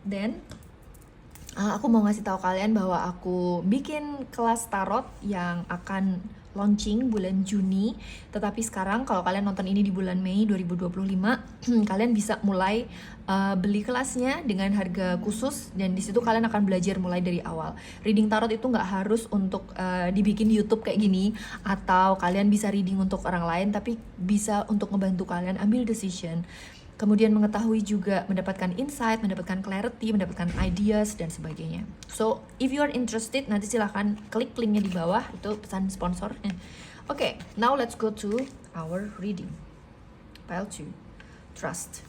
Then aku mau ngasih tahu kalian bahwa aku bikin kelas tarot yang akan launching bulan Juni. Tetapi sekarang kalau kalian nonton ini di bulan Mei 2025, kalian bisa mulai beli kelasnya dengan harga khusus, dan di situ kalian akan belajar mulai dari awal. Reading tarot itu nggak harus untuk dibikin YouTube kayak gini, atau kalian bisa reading untuk orang lain, tapi bisa untuk ngebantu kalian ambil decision. Kemudian mengetahui juga, mendapatkan insight, mendapatkan clarity, mendapatkan ideas, dan sebagainya. So, if you are interested, nanti silahkan klik linknya di bawah, itu pesan sponsor. Okay, now let's go to our reading. Pile 2, Trust.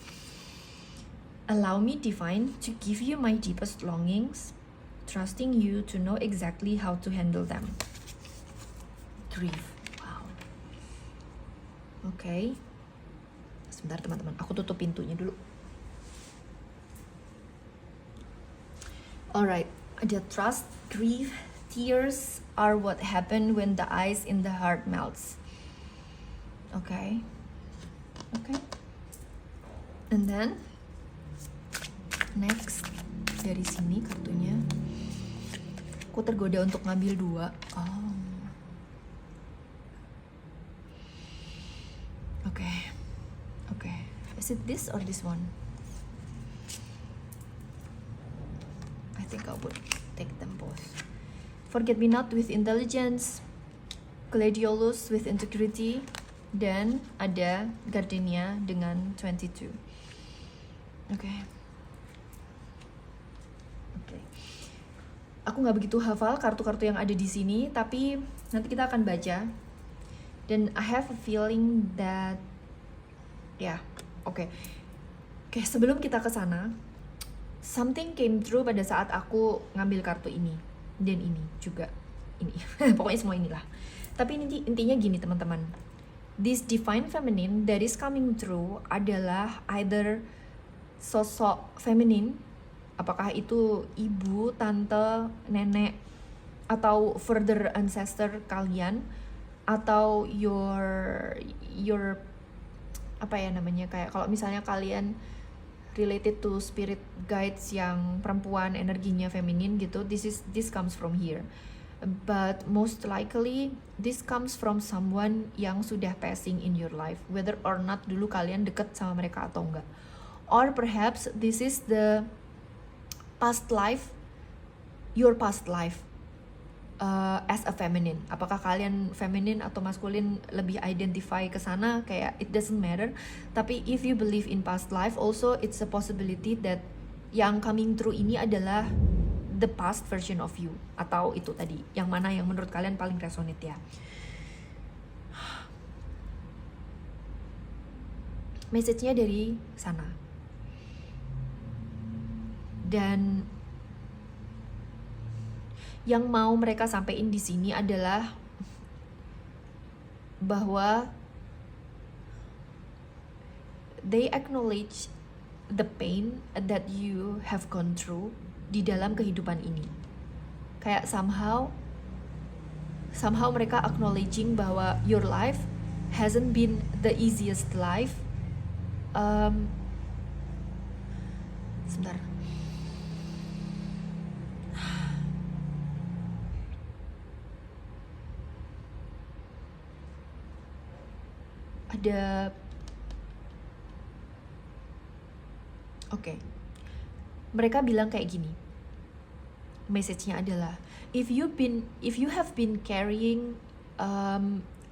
Allow me, Divine, to give you my deepest longings, trusting you to know exactly how to handle them. Grief. Wow. Okay. Sebentar teman-teman, aku tutup pintunya dulu. Alright, ada trust, grief, tears are what happen when the ice in the heart melts. Okay. And then next, dari sini kartunya, aku tergoda untuk ngambil 2. Okay. Is it this or this one? I think I would take them both. Forget me not with intelligence, Gladiolus with integrity, dan ada Gardenia dengan 22. Okay. Aku nggak begitu hafal kartu-kartu yang ada di sini, tapi nanti kita akan baca. Dan I have a feeling that Oke, sebelum kita ke sana, something came through pada saat aku ngambil kartu ini. dan ini juga ini. Pokoknya semua inilah. Tapi intinya gini teman-teman, this divine feminine that is coming through adalah either sosok feminin, apakah itu ibu, tante, nenek, atau further ancestor kalian, atau your apa ya namanya, kayak kalau misalnya kalian related to spirit guides yang perempuan, energinya feminin gitu, this comes from here. But most likely this comes from someone yang sudah passing in your life, whether or not dulu kalian deket sama mereka atau enggak. Or perhaps this is the past life, your past life as a feminine. Apakah kalian feminine atau maskulin lebih identify ke sana, kayak it doesn't matter. Tapi if you believe in past life, also it's a possibility that yang coming through ini adalah the past version of you, atau itu tadi yang mana yang menurut kalian paling resonate ya. Message-nya dari sana. Dan yang mau mereka sampaikan di sini adalah bahwa they acknowledge the pain that you have gone through di dalam kehidupan ini. Kayak somehow mereka acknowledging bahwa your life hasn't been the easiest life. Sebentar. Ada Oke. Mereka bilang kayak gini. Message-nya adalah if you have been carrying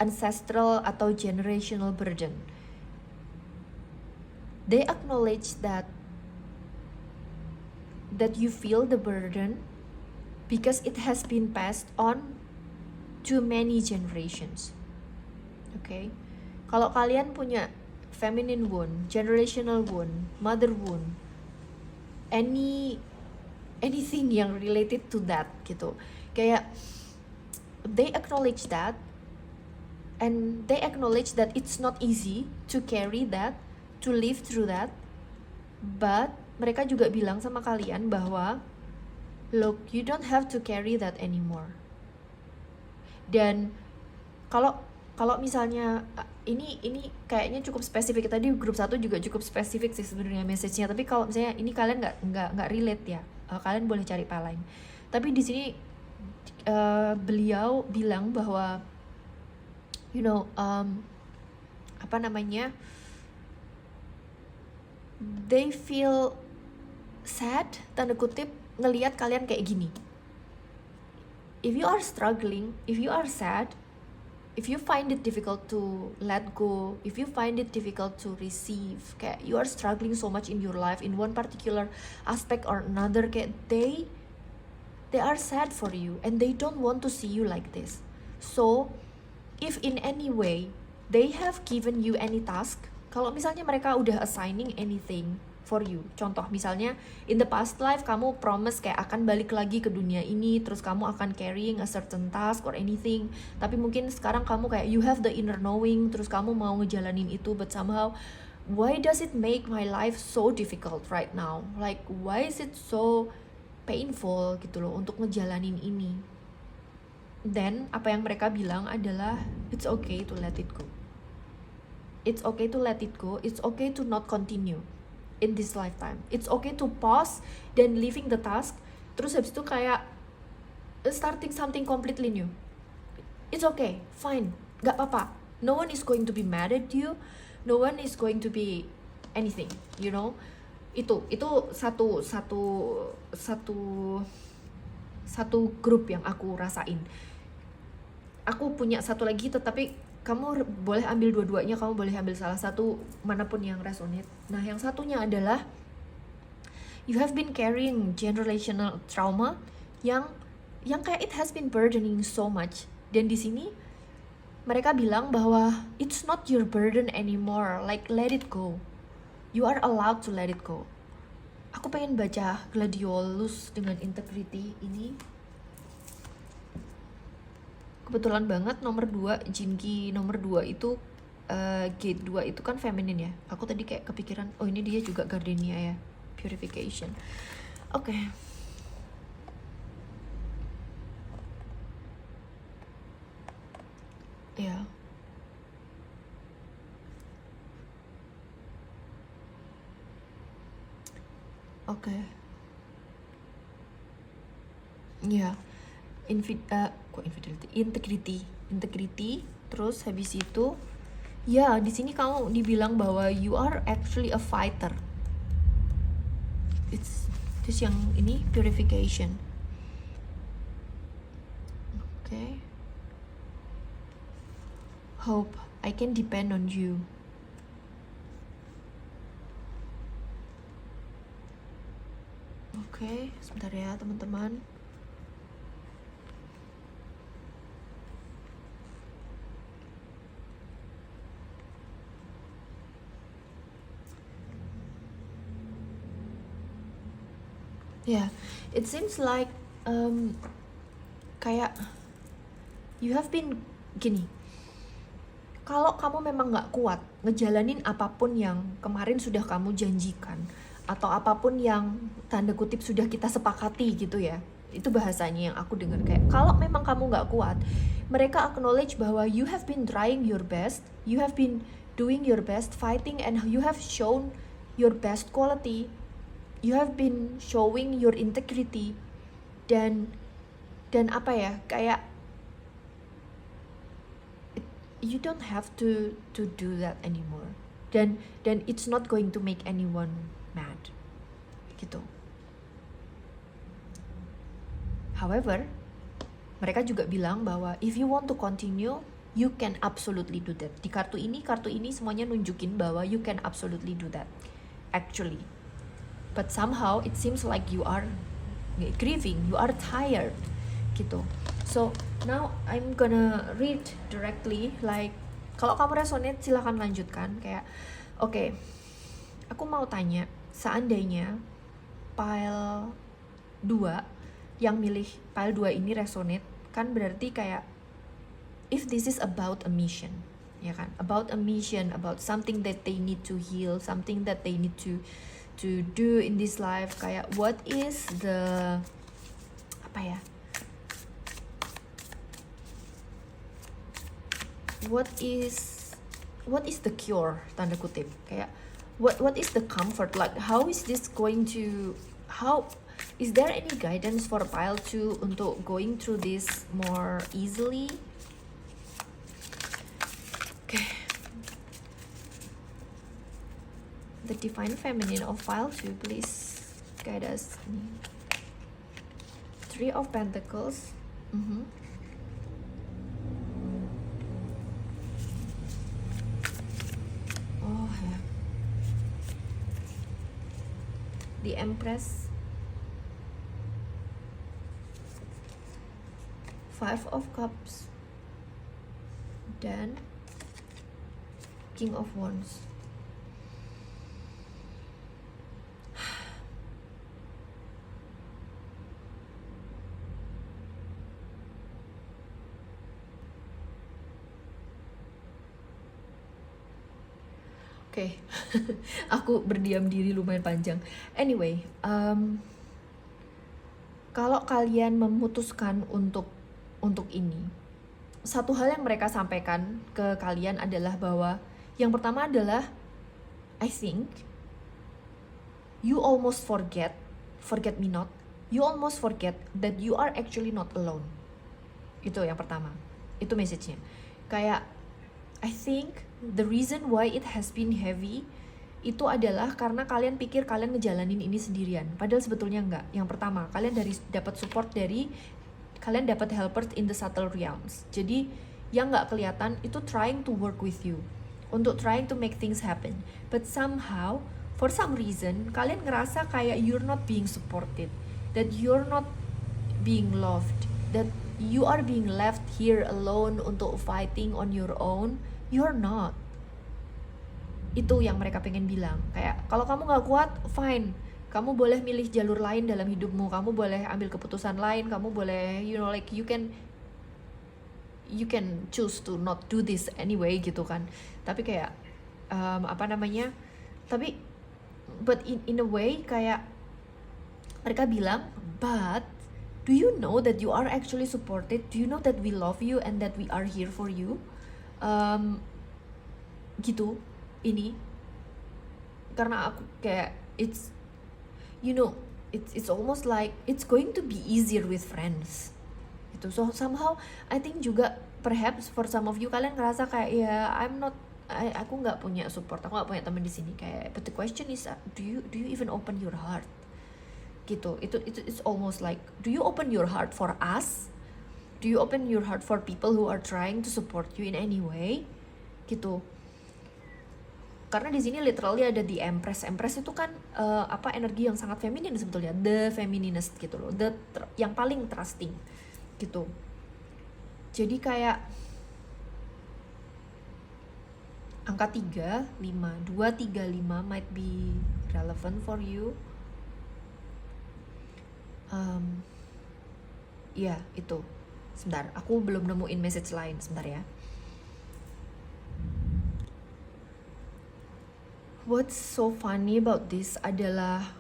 ancestral atau generational burden, they acknowledge that you feel the burden because it has been passed on to many generations. Okay? Kalau kalian punya feminine wound, generational wound, mother wound, anything yang related to that gitu, kayak they acknowledge that, and they acknowledge that it's not easy to carry that, to live through that, but mereka juga bilang sama kalian bahwa look, you don't have to carry that anymore. Dan kalau misalnya ini kayaknya cukup spesifik, tadi grup 1 juga cukup spesifik sih sebenarnya message-nya, tapi kalau misalnya ini kalian nggak relate ya, kalian boleh cari file lain. Tapi di sini beliau bilang bahwa they feel sad, tanda kutip, ngelihat kalian kayak gini. If you are struggling, if you are sad, if you find it difficult to let go, if you find it difficult to receive, kayak you are struggling so much in your life in one particular aspect or another, kayak they are sad for you and they don't want to see you like this. So if in any way they have given you any task, kalau misalnya mereka udah assigning anything for you, contoh misalnya in the past life kamu promise kayak akan balik lagi ke dunia ini, terus kamu akan carrying a certain task or anything, tapi mungkin sekarang kamu kayak you have the inner knowing, terus kamu mau ngejalanin itu, but somehow why does it make my life so difficult right now, like why is it so painful gitu loh untuk ngejalanin ini. Then apa yang mereka bilang adalah it's okay to let it go, it's okay to let it go, it's okay to not continue in this lifetime. It's okay to pause dan leaving the task, terus habis itu kayak starting something completely new. It's okay, fine, gak apa-apa. No one is going to be mad at you, no one is going to be anything, you know. Itu satu grup yang aku rasain. Aku punya satu lagi, tetapi kamu boleh ambil dua-duanya, kamu boleh ambil salah satu, manapun yang resonate. Nah, yang satunya adalah you have been carrying generational trauma yang kayak it has been burdening so much. Dan di sini mereka bilang bahwa it's not your burden anymore, like let it go. You are allowed to let it go. Aku pengen baca Gladiolus dengan Integrity ini. kebetulan banget nomor 2 Jinki nomor 2 itu gate 2 itu kan feminin ya. Aku tadi kayak kepikiran, oh ini dia juga gardenia ya, purification. Oke. Ya. Oke. Ya. Kok infidelity? Integrity. Terus habis itu, ya di sini kamu dibilang bahwa you are actually a fighter. Terus yang ini purification. Okay. Hope I can depend on you. Oke, sebentar ya teman-teman. Yeah, it seems like kayak you have been gini. Kalau kamu memang nggak kuat ngejalanin apapun yang kemarin sudah kamu janjikan, atau apapun yang tanda kutip sudah kita sepakati gitu ya, itu bahasanya yang aku dengar, kayak kalau memang kamu nggak kuat, mereka acknowledge bahwa you have been trying your best, you have been doing your best, fighting, and you have shown your best quality, you have been showing your integrity, dan apa ya, kayak you don't have to do that anymore, dan it's not going to make anyone mad gitu. However, mereka juga bilang bahwa if you want to continue, you can absolutely do that. Di kartu ini semuanya nunjukin bahwa you can absolutely do that actually, but somehow it seems like you are grieving, you are tired gitu. So now I'm gonna read directly, like kalau kamu resonate silahkan lanjutkan. Kayak oke, aku mau tanya, seandainya pile 2 yang milih pile 2 ini resonate, kan berarti kayak if this is about a mission, ya kan, about a mission, about something that they need to heal, something that they need to do in this life, kayak what is the apa ya, what is the cure, tanda kutip, kayak what is the comfort, like how is this going to, how is there any guidance for pile 2 untuk going through this more easily. Okay, the divine feminine of pile 2, please guide us. 3 of Pentacles. Oh ya, the Empress, 5 of Cups, dan King of Wands. Oke, aku berdiam diri lumayan panjang. Anyway, kalau kalian memutuskan untuk ini, satu hal yang mereka sampaikan ke kalian adalah bahwa yang pertama adalah, I think you almost forget me not, you almost forget that you are actually not alone. Itu yang pertama, itu message-nya. Kayak I think the reason why it has been heavy itu adalah karena kalian pikir kalian ngejalanin ini sendirian, padahal sebetulnya enggak. Yang pertama, kalian dapat support dari, kalian dapat helpers in the subtle realms. Jadi yang nggak kelihatan itu trying to work with you, untuk trying to make things happen. But somehow, for some reason, kalian ngerasa kayak you're not being supported, that you're not being loved, that you are being left here alone untuk fighting on your own. You're not. Itu yang mereka pengen bilang. Kayak kalau kamu nggak kuat, fine, kamu boleh milih jalur lain dalam hidupmu, kamu boleh ambil keputusan lain, kamu boleh, you know, like you can you can choose to not do this anyway gitu kan. Tapi kayak tapi but in a way kayak mereka bilang, but do you know that you are actually supported? Do you know that we love you and that we are here for you? Gitu ini karena aku kayak it's almost like it's going to be easier with friends gitu. So somehow I think juga perhaps for some of you kalian ngerasa kayak ya aku nggak punya support, aku nggak punya teman di sini kayak, but the question is do you even open your heart gitu. It's almost like, do you open your heart for us? Do you open your heart for people who are trying to support you in any way gitu. Karena di sini literally ada di Empress itu kan energi yang sangat feminin sebetulnya, the femininist gitu loh, yang paling trusting gitu. Jadi kayak angka 3, 5, 2, 3, 5 might be relevant for you. Ya itu. Sebentar, aku belum nemuin message lain, sebentar ya. What's so funny about this adalah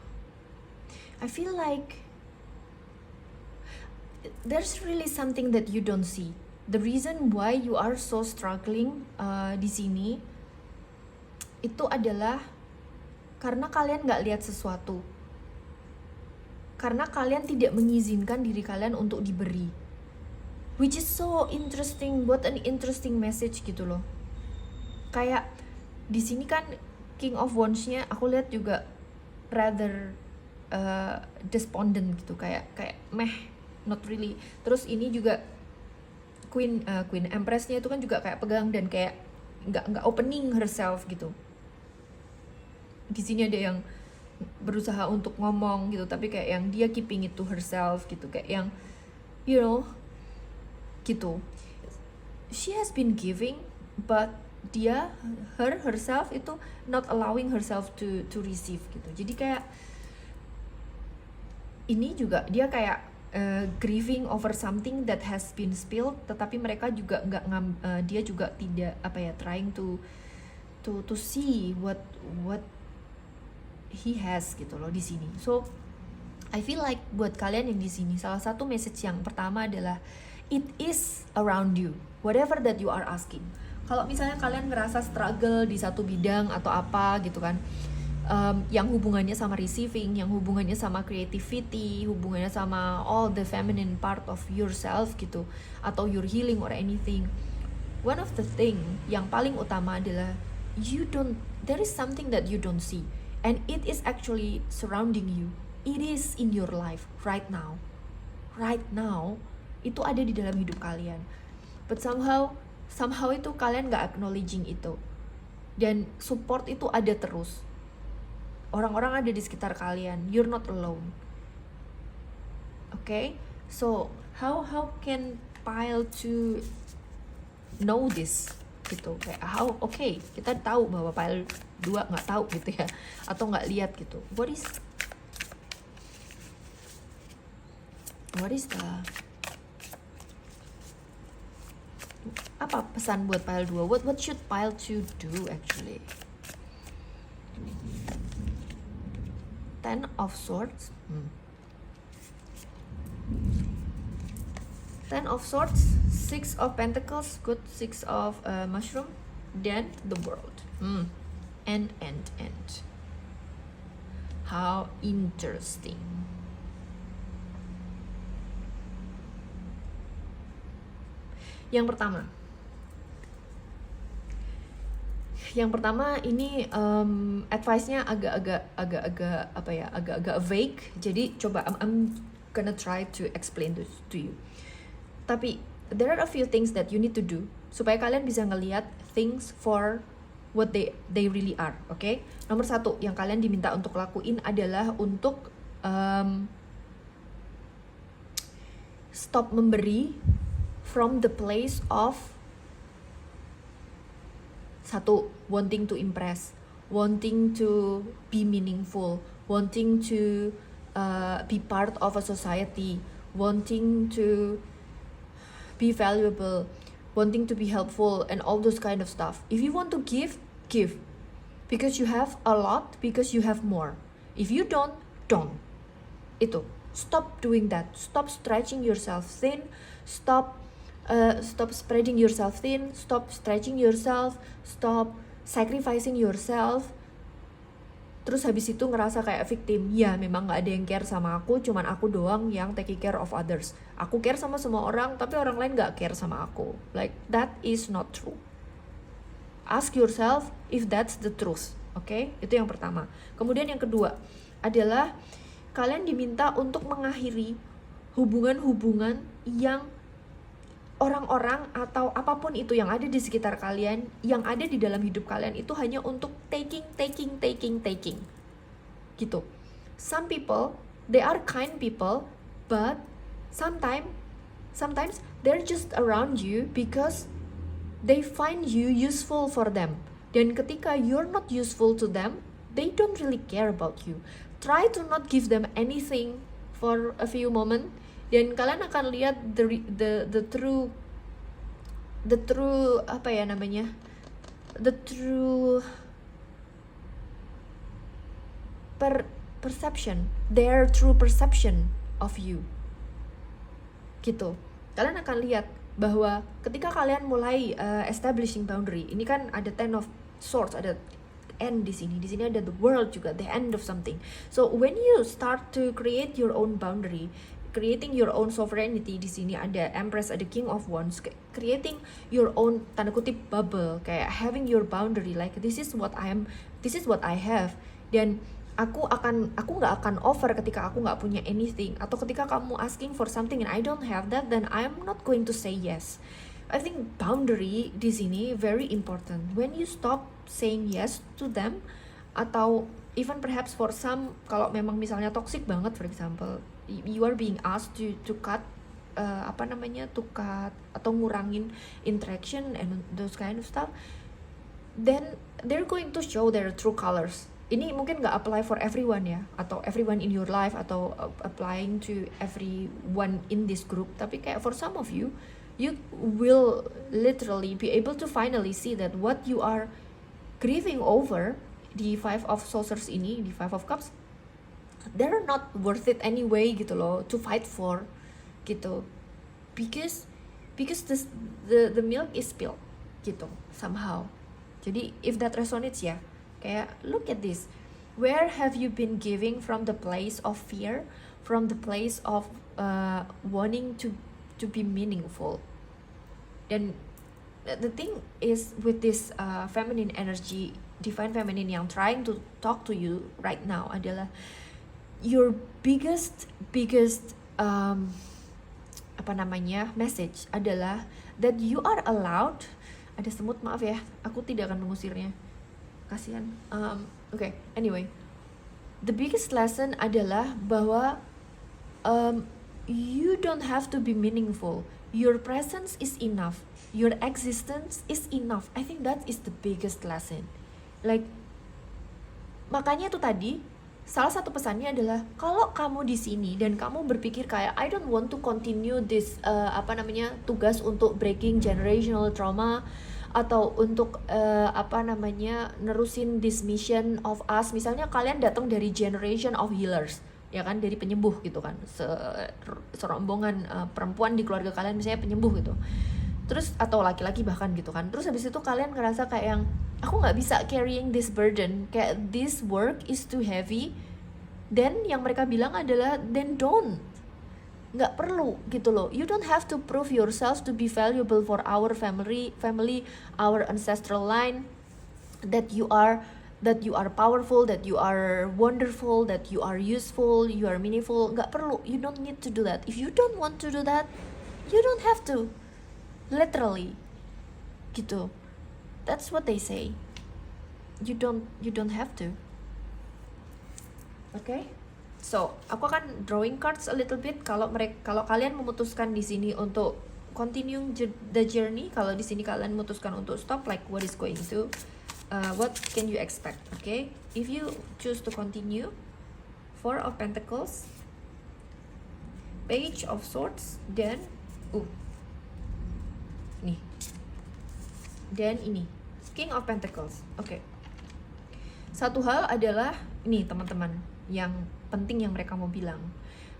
I feel like there's really something that you don't see. The reason why you are so struggling di sini itu adalah karena kalian nggak lihat sesuatu. Karena kalian tidak mengizinkan diri kalian untuk diberi. Which is so interesting, what an interesting message gitu loh. Kayak di sini kan King of Wands-nya aku lihat juga rather despondent gitu, kayak not really. Terus ini juga Queen Empress-nya itu kan juga kayak pegang dan kayak nggak opening herself gitu. Di sini ada yang berusaha untuk ngomong gitu, tapi kayak yang dia keeping it to herself gitu, kayak yang gitu. She has been giving, but dia herself itu not allowing herself to receive gitu. Jadi kayak ini juga dia kayak grieving over something that has been spilled, tetapi mereka juga dia juga tidak trying to see what he has gitu loh di sini. So I feel like buat kalian yang di sini, salah satu message yang pertama adalah it is around you, whatever that you are asking. Kalau misalnya kalian ngerasa struggle di satu bidang atau apa gitu kan, yang hubungannya sama receiving, yang hubungannya sama creativity, hubungannya sama all the feminine part of yourself gitu, atau your healing or anything, one of the thing yang paling utama adalah there is something that you don't see, and it is actually surrounding you. It is in your life right now, itu ada di dalam hidup kalian, but somehow itu kalian gak acknowledging itu. Dan support itu ada terus. Orang-orang ada di sekitar kalian. You're not alone. Okay? So, how can Pile to know this? Gitu. Kayak kita tahu bahwa Pile 2 gak tahu gitu ya. Atau gak lihat gitu. What is the apa pesan buat Pile 2? What should Pile 2 do actually? 10 of Swords. 10 of Swords, 6 of Pentacles, good, 6 of Mushroom, then the World. End. How interesting. Yang pertama ini advice-nya agak vague. Jadi coba I'm gonna try to explain this to you. Tapi there are a few things that you need to do supaya kalian bisa ngelihat things for what they really are, okay? Nomor 1 yang kalian diminta untuk lakuin adalah untuk stop memberi from the place of wanting to impress, wanting to be meaningful, wanting to be part of a society, wanting to be valuable, wanting to be helpful and all those kind of stuff. If you want to give, give. Because you have a lot, because you have more. If you don't. Itu. Stop doing that. Stop stretching yourself thin. Stop spreading yourself thin. Stop stretching yourself. Stop sacrificing yourself. Terus habis itu ngerasa kayak victim. Ya memang gak ada yang care sama aku, cuman aku doang yang taking care of others. Aku care sama semua orang, tapi orang lain gak care sama aku. Like, that is not true. Ask yourself if that's the truth. Oke? Itu yang pertama. Kemudian yang kedua adalah kalian diminta untuk mengakhiri hubungan-hubungan yang orang-orang atau apapun itu yang ada di sekitar kalian, yang ada di dalam hidup kalian itu hanya untuk taking gitu. Some people, they are kind people, but sometimes they're just around you because they find you useful for them. Dan ketika you're not useful to them, they don't really care about you. Try to not give them anything for a few moments, dan kalian akan lihat the true apa ya namanya, the true perception, their true perception of you gitu. Kalian akan lihat bahwa ketika kalian mulai establishing boundary, ini kan ada 10 of swords, ada end di sini ada the world juga, the end of something. So when you start to create your own boundary, creating your own sovereignty, di sini ada Empress, ada King of Wands, creating your own tanda kutip bubble, kayak having your boundary, like this is what I am, this is what I have, dan aku nggak akan offer ketika aku nggak punya anything, atau ketika kamu asking for something and I don't have that, then I'm not going to say yes. I think boundary di sini very important. When you stop saying yes to them, atau even perhaps for some, kalau memang misalnya toxic banget, for example, you are being asked to cut to cut atau ngurangin interaction and those kind of stuff, then they're going to show their true colors. Ini mungkin nggak apply for everyone ya, atau everyone in your life, atau applying to everyone in this group, tapi kayak for some of you, you will literally be able to finally see that what you are grieving over, di Five of Saucers ini, di Five of Cups, they're not worth it anyway gitu loh, to fight for gitu, because the milk is spilled gitu somehow. Jadi if that resonates ya, kayak look at this, where have you been giving from the place of fear, from the place of wanting to be meaningful. Dan the thing is with this feminine energy, divine feminine yang trying to talk to you right now adalah your biggest message adalah that you are allowed. Ada semut, maaf ya, aku tidak akan mengusirnya, kasihan. Okay, anyway, the biggest lesson adalah bahwa you don't have to be meaningful. Your presence is enough. Your existence is enough. I think that is the biggest lesson. Like, makanya itu tadi, salah satu pesannya adalah kalau kamu di sini dan kamu berpikir kayak I don't want to continue this tugas untuk breaking generational trauma, atau untuk nerusin this mission of us. Misalnya kalian datang dari generation of healers, ya kan, dari penyembuh gitu kan, serombongan perempuan di keluarga kalian misalnya penyembuh gitu, terus atau laki-laki bahkan gitu kan, terus habis itu kalian ngerasa kayak yang aku nggak bisa carrying this burden, kayak this work is too heavy, then yang mereka bilang adalah then don't, nggak perlu gitu loh. You don't have to prove yourself to be valuable for our family, our ancestral line, that you are powerful, that you are wonderful, that you are useful, you are meaningful. Nggak perlu. You don't need to do that. If you don't want to do that, you don't have to. Literally gitu. That's what they say. You don't have to. Okay? So, aku akan drawing cards a little bit. Kalau kalian memutuskan di sini untuk continue the journey, kalau di sini kalian memutuskan untuk stop, like what is going to, what can you expect? Okay? If you choose to continue, Four of Pentacles, Page of Swords, then nih. Dan ini King of Pentacles. Oke. Satu hal adalah ini teman-teman yang penting yang mereka mau bilang.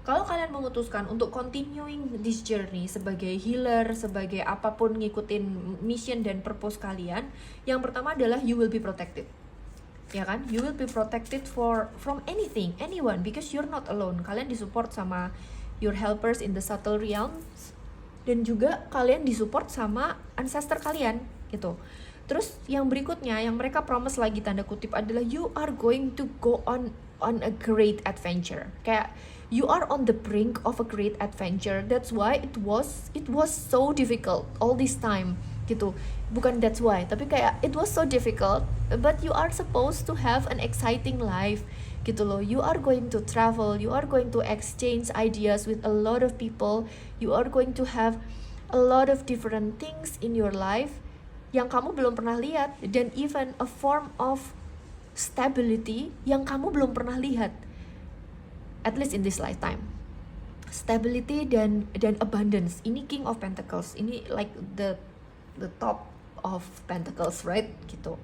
Kalau kalian memutuskan untuk continuing this journey sebagai healer, sebagai apapun ngikutin mission dan purpose kalian, yang pertama adalah you will be protected. Ya kan? You will be protected from anything, anyone, because you're not alone. Kalian disupport sama your helpers in the subtle realms, dan juga kalian disupport sama ancestor kalian gitu. Terus yang berikutnya yang mereka promise lagi tanda kutip adalah you are going to go on a great adventure. Kayak you are on the brink of a great adventure. That's why it was so difficult all this time gitu. Bukan that's why, tapi kayak it was so difficult, but you are supposed to have an exciting life gitu loh. You are going to travel, you are going to exchange ideas with a lot of people, you are going to have a lot of different things in your life yang kamu belum pernah lihat, dan even a form of stability yang kamu belum pernah lihat, at least in this lifetime. Stability dan abundance. Ini King of Pentacles. Ini like the top of Pentacles, right? Gitu.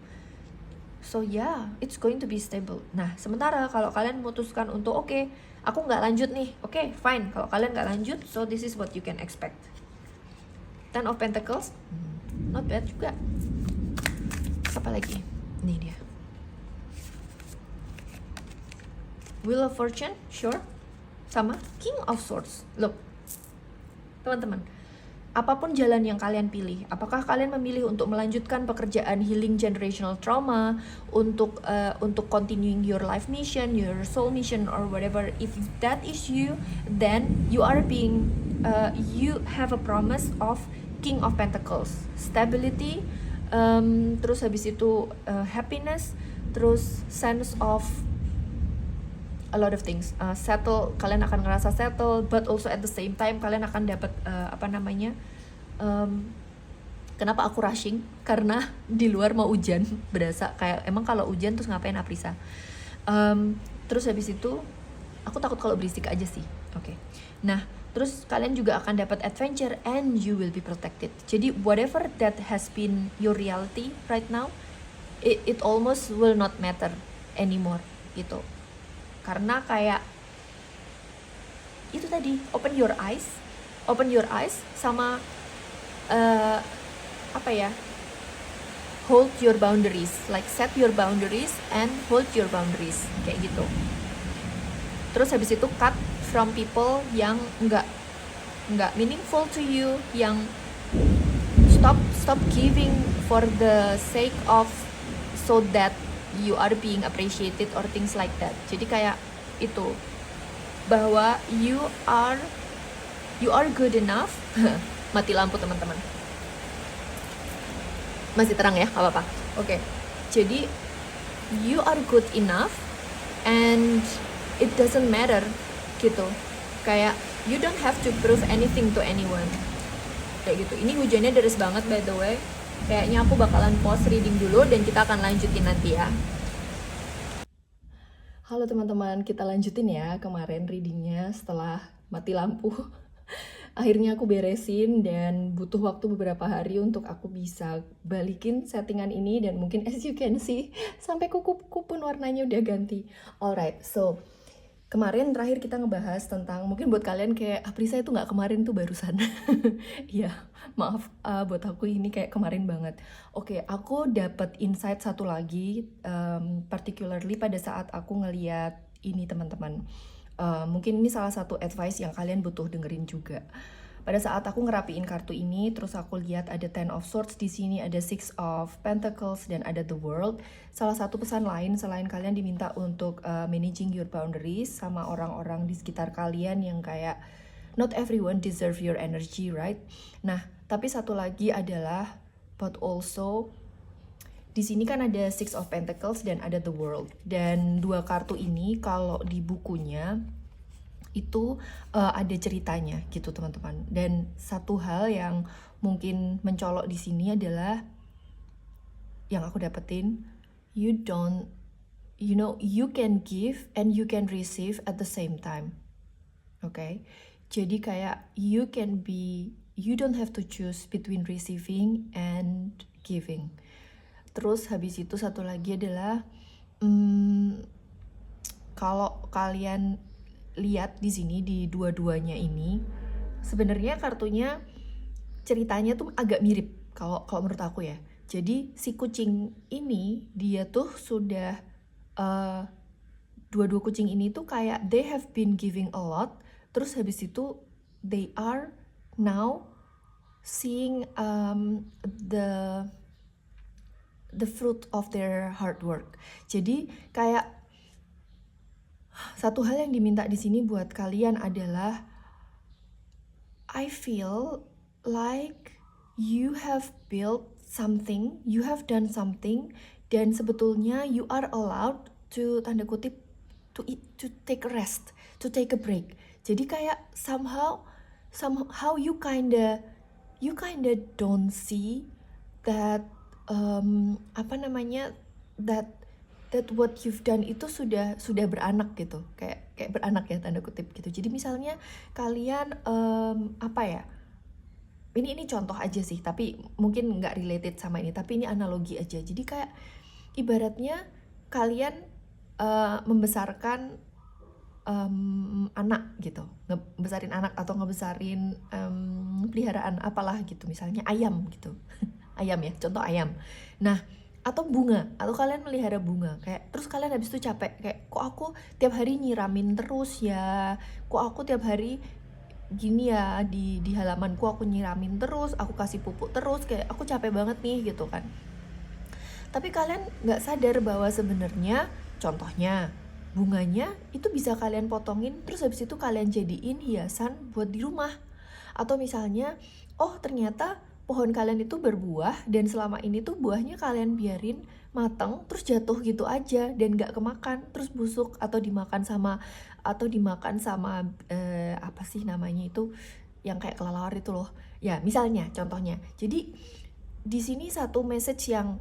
So yeah, it's going to be stable. Nah, sementara kalau kalian memutuskan untuk oke, aku nggak lanjut nih. Oke, fine. Kalau kalian nggak lanjut, so this is what you can expect. Ten of Pentacles, not bad juga. Apa lagi? Ini dia. Wheel of Fortune, sure. Sama King of Swords. Look, teman-teman, apapun jalan yang kalian pilih, apakah kalian memilih untuk melanjutkan pekerjaan healing generational trauma, untuk continuing your life mission, your soul mission, or whatever, if that is you, then you are being you have a promise of King of Pentacles, stability, terus habis itu happiness, terus sense of a lot of things, settle, kalian akan ngerasa settle, but also at the same time kalian akan dapat kenapa aku rushing, karena di luar mau hujan, berasa kayak emang kalau hujan terus ngapain Aprisa. Terus habis itu aku takut kalau berisik aja sih. Oke. Nah, terus kalian juga akan dapat adventure and you will be protected. Jadi whatever that has been your reality right now, it almost will not matter anymore gitu. Karena kayak itu tadi, open your eyes sama hold your boundaries, like set your boundaries and hold your boundaries, kayak gitu. Terus habis itu cut from people yang nggak meaningful to you, yang stop giving for the sake of so that you are being appreciated or things like that. Jadi kayak itu, bahwa you are good enough. Mati lampu teman-teman, masih terang ya, gak apa-apa. Oke. Jadi you are good enough and it doesn't matter gitu. Kayak you don't have to prove anything to anyone, kayak gitu. Ini hujannya deras banget by the way. Kayaknya aku bakalan pause reading dulu dan kita akan lanjutin nanti ya. Halo teman-teman, kita lanjutin ya kemarin readingnya setelah mati lampu. Akhirnya aku beresin dan butuh waktu beberapa hari untuk aku bisa balikin settingan ini, dan mungkin as you can see sampai kuku pun warnanya udah ganti. Alright, so kemarin terakhir kita ngebahas tentang, mungkin buat kalian kayak Aprisa itu nggak kemarin tuh barusan. Ya maaf, buat aku ini kayak kemarin banget. Oke, aku dapat insight satu lagi, particularly pada saat aku ngeliat ini teman-teman. Mungkin ini salah satu advice yang kalian butuh dengerin juga. Pada saat aku ngerapiin kartu ini, terus aku lihat ada Ten of Swords di sini, ada Six of Pentacles, dan ada The World. Salah satu pesan lain selain kalian diminta untuk managing your boundaries sama orang-orang di sekitar kalian yang kayak not everyone deserve your energy, right? Nah, tapi satu lagi adalah but also di sini kan ada Six of Pentacles dan ada The World. Dan dua kartu ini kalau di bukunya itu ada ceritanya gitu teman-teman. Dan satu hal yang mungkin mencolok di sini adalah yang aku dapetin, you can give and you can receive at the same time. Okay? Jadi kayak you can be you don't have to choose between receiving and giving. Terus habis itu satu lagi adalah kalau kalian lihat di sini di dua-duanya ini, sebenarnya kartunya ceritanya tuh agak mirip kalau menurut aku ya. Jadi si kucing ini dia tuh sudah dua-dua kucing ini tuh kayak they have been giving a lot, terus habis itu they are now seeing the fruit of their hard work. Jadi kayak satu hal yang diminta di sini buat kalian adalah I feel like you have built something, you have done something, dan sebetulnya you are allowed to tanda kutip to take a rest, to take a break. Jadi kayak somehow you kinda don't see that that what you've done itu sudah beranak gitu, kayak beranak ya tanda kutip gitu. Jadi misalnya kalian ini contoh aja sih, tapi mungkin nggak related sama ini, tapi ini analogi aja. Jadi kayak ibaratnya kalian membesarkan anak gitu, ngebesarin anak atau ngebesarin peliharaan apalah gitu, misalnya ayam gitu. Ayam ya, contoh ayam. Nah, atau bunga, atau kalian melihara bunga, kayak terus kalian habis itu capek, kayak kok aku tiap hari nyiramin terus ya, kok aku tiap hari gini ya, di halamanku aku nyiramin terus, aku kasih pupuk terus, kayak aku capek banget nih gitu kan. Tapi kalian nggak sadar bahwa sebenarnya contohnya bunganya itu bisa kalian potongin, terus habis itu kalian jadiin hiasan buat di rumah. Atau misalnya, oh ternyata pohon kalian itu berbuah dan selama ini tuh buahnya kalian biarin mateng terus jatuh gitu aja dan gak kemakan, terus busuk atau dimakan sama apa sih namanya itu yang kayak kelelawar itu loh. Ya, misalnya contohnya. Jadi di sini satu message yang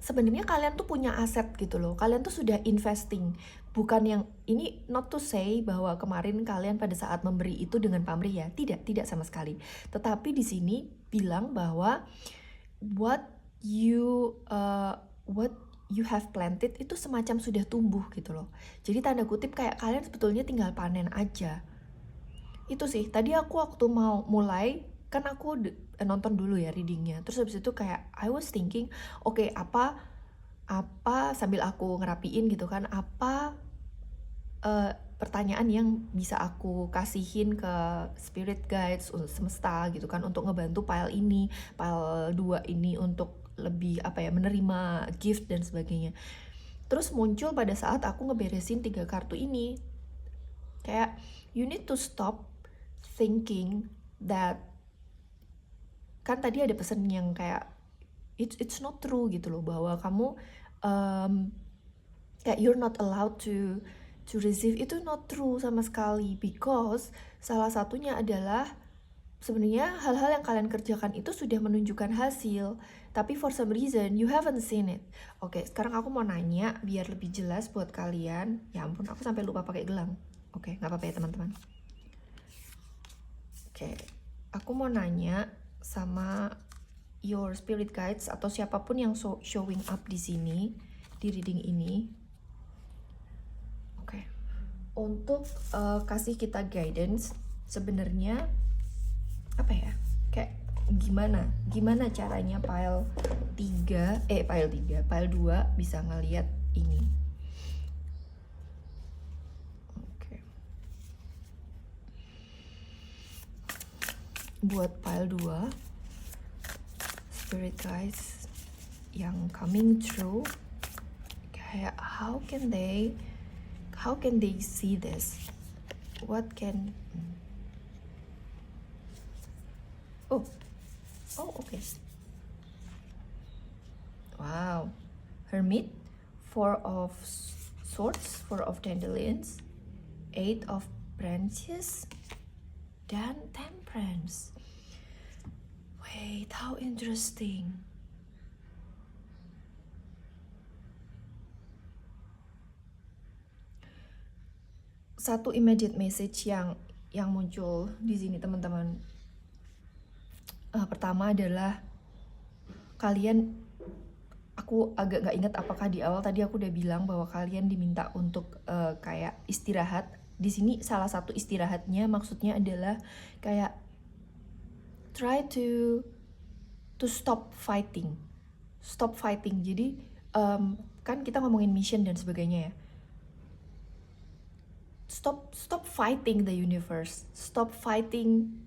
sebenarnya kalian tuh punya aset gitu loh. Kalian tuh sudah investing. Bukan yang ini not to say bahwa kemarin kalian pada saat memberi itu dengan pamrih ya. Tidak sama sekali. Tetapi di sini bilang bahwa what you have planted itu semacam sudah tumbuh gitu loh. Jadi tanda kutip kayak kalian sebetulnya tinggal panen aja. Itu sih. Tadi aku waktu mau mulai kan aku nonton dulu ya readingnya, terus habis itu kayak I was thinking, oke, apa sambil aku ngerapiin gitu kan, apa pertanyaan yang bisa aku kasihin ke spirit guides semesta gitu kan, untuk ngebantu pile 2 ini untuk lebih menerima gift dan sebagainya. Terus muncul pada saat aku ngeberesin 3 kartu ini, kayak you need to stop thinking that, kan tadi ada pesan yang kayak it's not true gitu loh, bahwa kamu kayak you're not allowed to receive. Itu not true sama sekali, because salah satunya adalah sebenarnya hal-hal yang kalian kerjakan itu sudah menunjukkan hasil, tapi for some reason you haven't seen it. Oke, sekarang aku mau nanya biar lebih jelas buat kalian. Ya ampun, aku sampai lupa pakai gelang. Oke, nggak apa-apa ya teman-teman. Oke, aku mau nanya sama your spirit guides atau siapapun yang showing up di sini di reading ini. Oke. Untuk kasih kita guidance, sebenarnya apa ya? Kayak gimana caranya pile 2 bisa ngelihat ini. Oke. Buat pile 2 spirit guides yang coming through, kayak how can they see this? What can okay. Wow. Hermit, 4 of Swords, 4 of Dandelions, 8 of Branches, dan Temperance. Wait, how interesting. Satu immediate message yang muncul di sini teman-teman. Pertama adalah kalian, aku agak nggak ingat apakah di awal tadi aku udah bilang bahwa kalian diminta untuk kayak istirahat. Di sini salah satu istirahatnya maksudnya adalah kayak try to stop fighting. Jadi kan kita ngomongin mission dan sebagainya ya. Stop fighting the universe. Stop fighting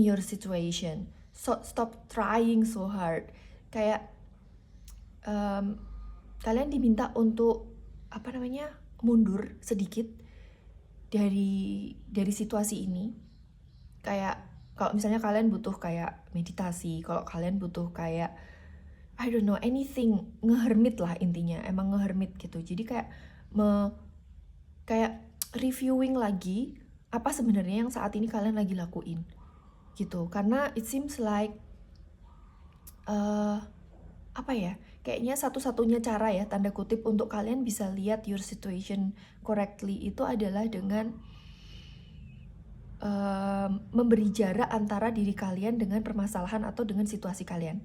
your situation. Stop trying so hard. Kayak kalian diminta untuk mundur sedikit dari situasi ini. Kayak kalau misalnya kalian butuh kayak meditasi, kalau kalian butuh kayak I don't know anything, ngehermit lah intinya, emang ngehermit gitu. Jadi kayak kayak reviewing lagi apa sebenarnya yang saat ini kalian lagi lakuin gitu. Karena it seems like kayaknya satu-satunya cara ya, tanda kutip, untuk kalian bisa lihat your situation correctly itu adalah dengan memberi jarak antara diri kalian dengan permasalahan atau dengan situasi kalian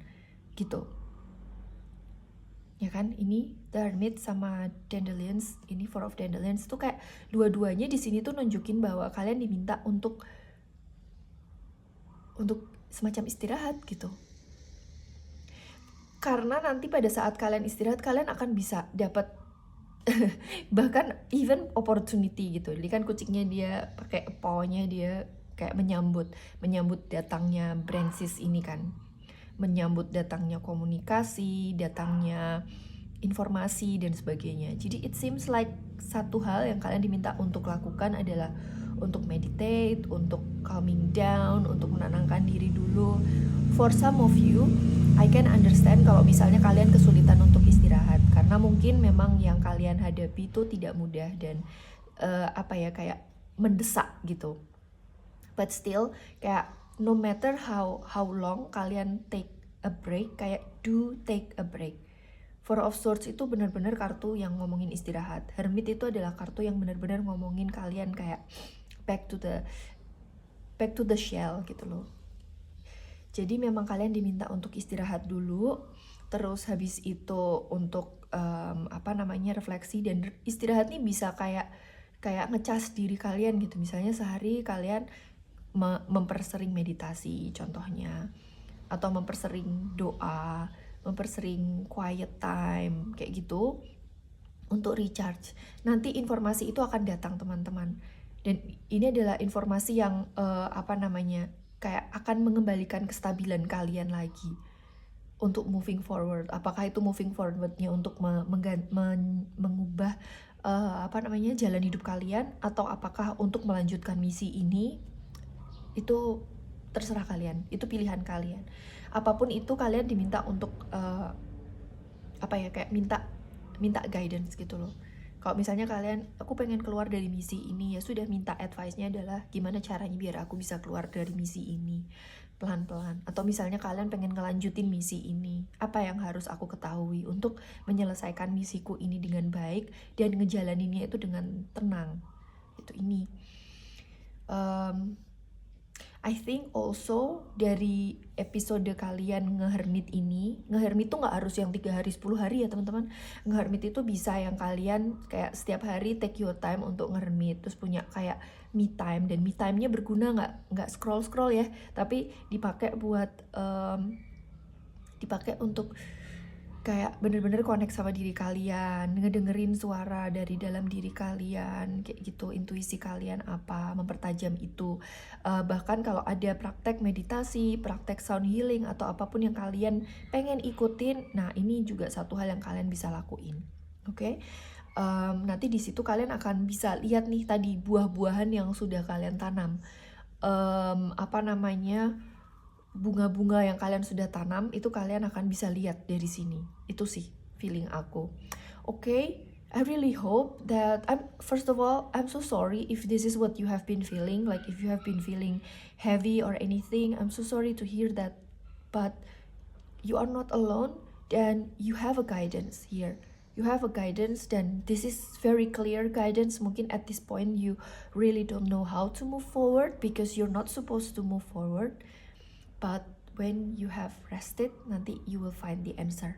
gitu. Ya kan, ini The Hermit sama Dandelions, ini Four of Dandelions tuh kayak dua-duanya di sini tuh nunjukin bahwa kalian diminta untuk semacam istirahat gitu. Karena nanti pada saat kalian istirahat, kalian akan bisa dapat bahkan even opportunity gitu. Jadi kan kucingnya dia pakai pawnya, dia kayak menyambut datangnya Bransis ini kan, menyambut datangnya komunikasi, datangnya informasi dan sebagainya. Jadi it seems like satu hal yang kalian diminta untuk lakukan adalah untuk meditate, untuk calming down, untuk menenangkan diri dulu. For some of you, I can understand kalau misalnya kalian kesulitan untuk istirahat, karena mungkin memang yang kalian hadapi itu tidak mudah dan kayak mendesak gitu. But still, kayak no matter how long kalian take a break, kayak do take a break. Four of Swords itu benar-benar kartu yang ngomongin istirahat. Hermit itu adalah kartu yang benar-benar ngomongin kalian kayak back to the shell gitu loh. Jadi memang kalian diminta untuk istirahat dulu, terus habis itu untuk refleksi, dan istirahat nih bisa kayak ngecas diri kalian gitu. Misalnya sehari kalian mempersering meditasi contohnya, atau mempersering doa, mempersering quiet time kayak gitu untuk recharge. Nanti informasi itu akan datang teman-teman, dan ini adalah informasi yang kayak akan mengembalikan kestabilan kalian lagi untuk moving forward. Apakah itu moving forwardnya untuk mengubah jalan hidup kalian, atau apakah untuk melanjutkan misi ini, itu terserah kalian, itu pilihan kalian. Apapun itu, kalian diminta untuk kayak minta guidance gitu loh. Kalau misalnya kalian, aku pengen keluar dari misi ini, ya sudah, minta advice-nya adalah gimana caranya biar aku bisa keluar dari misi ini pelan-pelan. Atau misalnya kalian pengen ngelanjutin misi ini, apa yang harus aku ketahui untuk menyelesaikan misiku ini dengan baik dan ngejalaninnya itu dengan tenang. Itu ini. I think also dari episode kalian ngehermit ini, ngehermit tuh gak harus yang 3 hari 10 hari ya teman-teman. Ngehermit itu bisa yang kalian kayak setiap hari take your time untuk ngehermit, terus punya kayak me time, dan me time-nya berguna nggak scroll ya, tapi dipakai buat dipakai untuk kayak bener-bener connect sama diri kalian, ngedengerin suara dari dalam diri kalian, kayak gitu, intuisi kalian apa, mempertajam itu. Bahkan kalau ada praktek meditasi, praktek sound healing, atau apapun yang kalian pengen ikutin, nah ini juga satu hal yang kalian bisa lakuin. Oke? Nanti di situ kalian akan bisa lihat nih tadi buah-buahan yang sudah kalian tanam. Bunga-bunga yang kalian sudah tanam itu kalian akan bisa lihat dari sini. Itu sih feeling aku. Okay, I really hope that first of all, I'm so sorry if this is what you have been feeling, like if you have been feeling heavy or anything. I'm so sorry to hear that, but you are not alone, and you have a guidance here. You have a guidance, dan this is very clear guidance. Mungkin at this point you really don't know how to move forward because you're not supposed to move forward. but when you have rested, nanti you will find the answer.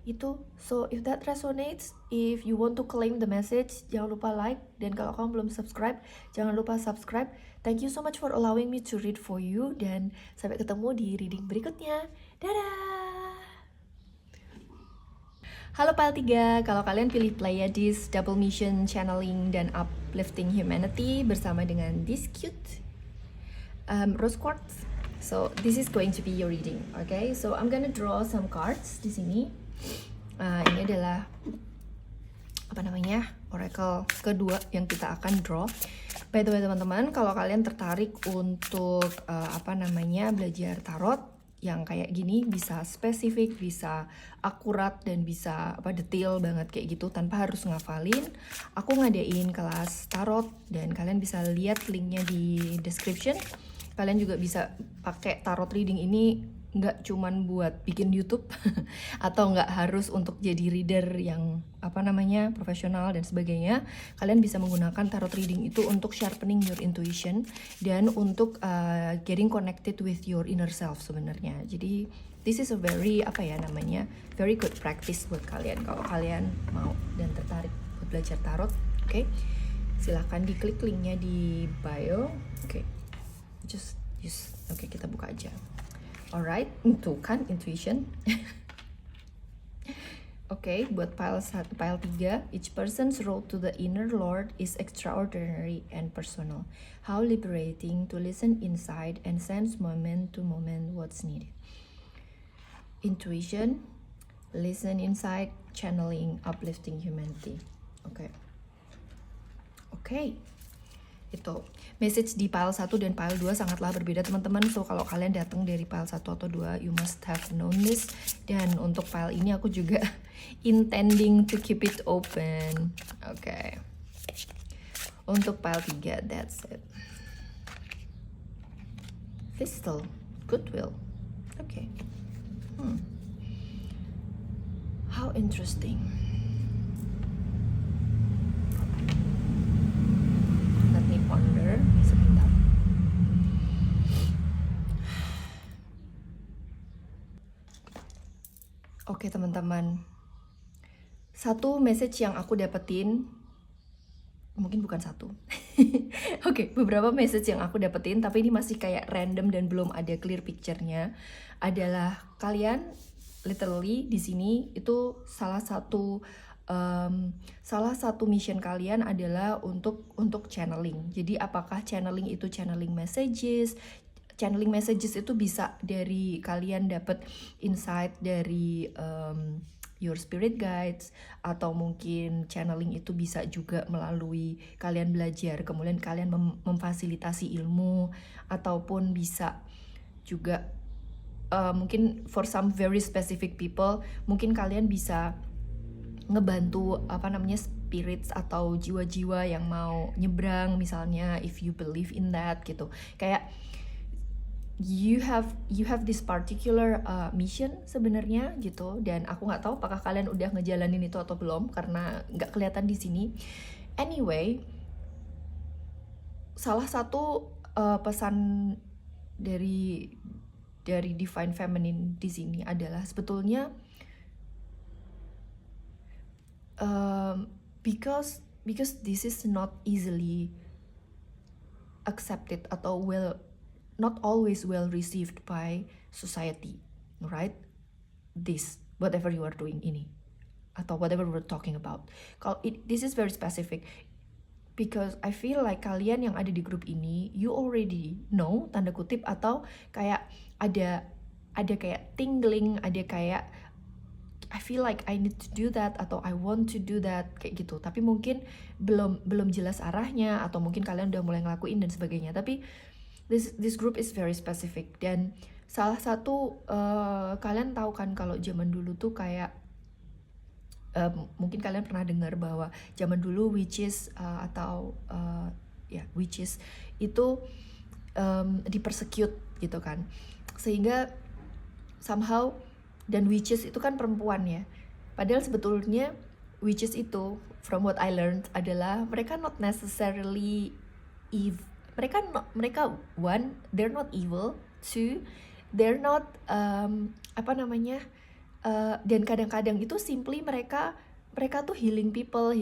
Itu, so if that resonates, if you want to claim the message, jangan lupa like, dan kalau kamu belum subscribe, jangan lupa subscribe. Thank you so much for allowing me to read for you, dan sampai ketemu di reading berikutnya. Dadah! Halo Pile 3, kalau kalian pilih Pleiades, Double Mission, Channeling, dan Uplifting Humanity bersama dengan this cute rose quartz, so this is going to be your reading, okay? So I'm gonna draw some cards di sini. Ini adalah apa namanya, oracle kedua yang kita akan draw. By the way teman-teman, kalau kalian tertarik untuk belajar tarot yang kayak gini, bisa spesifik, bisa akurat, dan bisa detail banget kayak gitu tanpa harus ngafalin, aku ngadain kelas tarot dan kalian bisa lihat linknya di description. Kalian juga bisa pakai tarot reading ini nggak cuman buat bikin YouTube atau nggak harus untuk jadi reader yang profesional dan sebagainya. Kalian bisa menggunakan tarot reading itu untuk sharpening your intuition dan untuk getting connected with your inner self sebenarnya. Jadi this is a very very good practice buat kalian kalau kalian mau dan tertarik buat belajar tarot. Oke, silahkan diklik linknya di bio. Oke, just use. Oke, kita buka aja. Alright, itu kan intuition. Oke, buat pile 3, each person's road to the inner Lord is extraordinary and personal. How liberating to listen inside and sense moment to moment what's needed. Intuition, listen inside, channeling, uplifting humanity. Oke. Itu message di pile 1 dan pile 2 sangatlah berbeda teman-teman. So kalau kalian datang dari pile 1 atau 2, you must have known this. Dan untuk pile ini aku juga intending to keep it open. Oke. Untuk pile 3, that's it. Crystal, goodwill. Oke. How interesting. Ponder sebentar. Oke teman-teman, satu message yang aku dapetin, mungkin bukan satu. Oke, beberapa message yang aku dapetin, tapi ini masih kayak random dan belum ada clear picture-nya, adalah kalian literally di sini itu salah satu mission kalian adalah untuk channeling. Jadi apakah channeling itu channeling messages? Channeling messages itu bisa dari kalian dapat insight dari your spirit guides, atau mungkin channeling itu bisa juga melalui kalian belajar, kemudian kalian memfasilitasi ilmu, ataupun bisa juga mungkin for some very specific people, mungkin kalian bisa ngebantu spirits atau jiwa-jiwa yang mau nyebrang misalnya, if you believe in that gitu. Kayak you have this particular mission sebenarnya gitu, dan aku nggak tahu apakah kalian udah ngejalanin itu atau belum karena nggak kelihatan di sini. Anyway, salah satu pesan dari Divine Feminine di sini adalah sebetulnya because this is not easily accepted atau not always well received by society, right? This, whatever you are doing ini, atau whatever we're talking about. This is very specific, because I feel like kalian yang ada di grup ini, you already know, tanda kutip, atau kayak ada kayak tingling, ada kayak I feel like I need to do that, atau I want to do that, kayak gitu. Tapi mungkin belum jelas arahnya, atau mungkin kalian udah mulai ngelakuin dan sebagainya. Tapi this group is very specific. Dan salah satu kalian tahu kan kalau zaman dulu tuh kayak mungkin kalian pernah dengar bahwa zaman dulu witches witches itu dipersecute gitu kan, sehingga somehow, dan witches itu kan perempuan ya, padahal sebetulnya witches itu, from what I learned, adalah mereka not necessarily evil. They're not evil. Two, they're not apa namanya, dan kadang-kadang itu simply mereka tuh healing people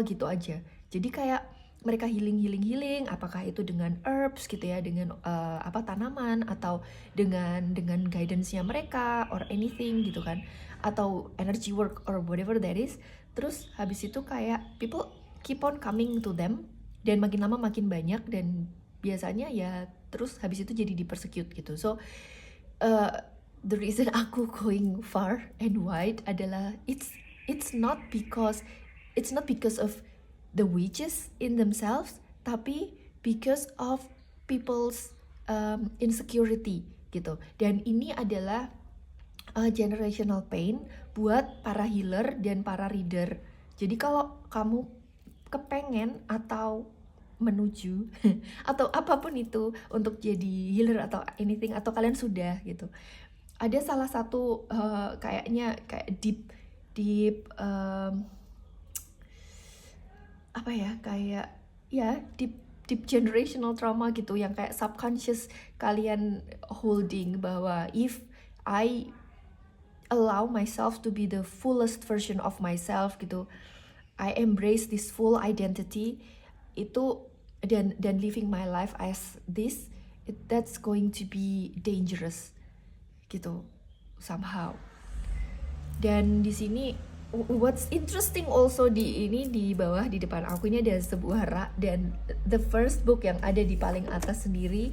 gitu aja. Jadi kayak mereka healing, apakah itu dengan herbs gitu ya, dengan apa tanaman, atau dengan guidance-nya mereka or anything gitu kan, atau energy work or whatever that is. Terus habis itu kayak people keep on coming to them, dan makin lama makin banyak, dan biasanya ya terus habis itu jadi di persecute gitu. So the reason aku going far and wide adalah it's not because of the witches in themselves, tapi because of people's insecurity gitu. Dan ini adalah generational pain buat para healer dan para reader. Jadi kalau kamu kepengen atau menuju atau apapun itu untuk jadi healer atau anything, atau kalian sudah gitu, ada salah satu kayaknya kayak deep apa ya, kayak ya deep generational trauma gitu, yang kayak subconscious kalian holding, bahwa if I allow myself to be the fullest version of myself gitu, I embrace this full identity itu, dan living my life as this, that's going to be dangerous gitu somehow. Dan di sini what's interesting also di bawah di depan aku ini ada sebuah rak, dan the first book yang ada di paling atas sendiri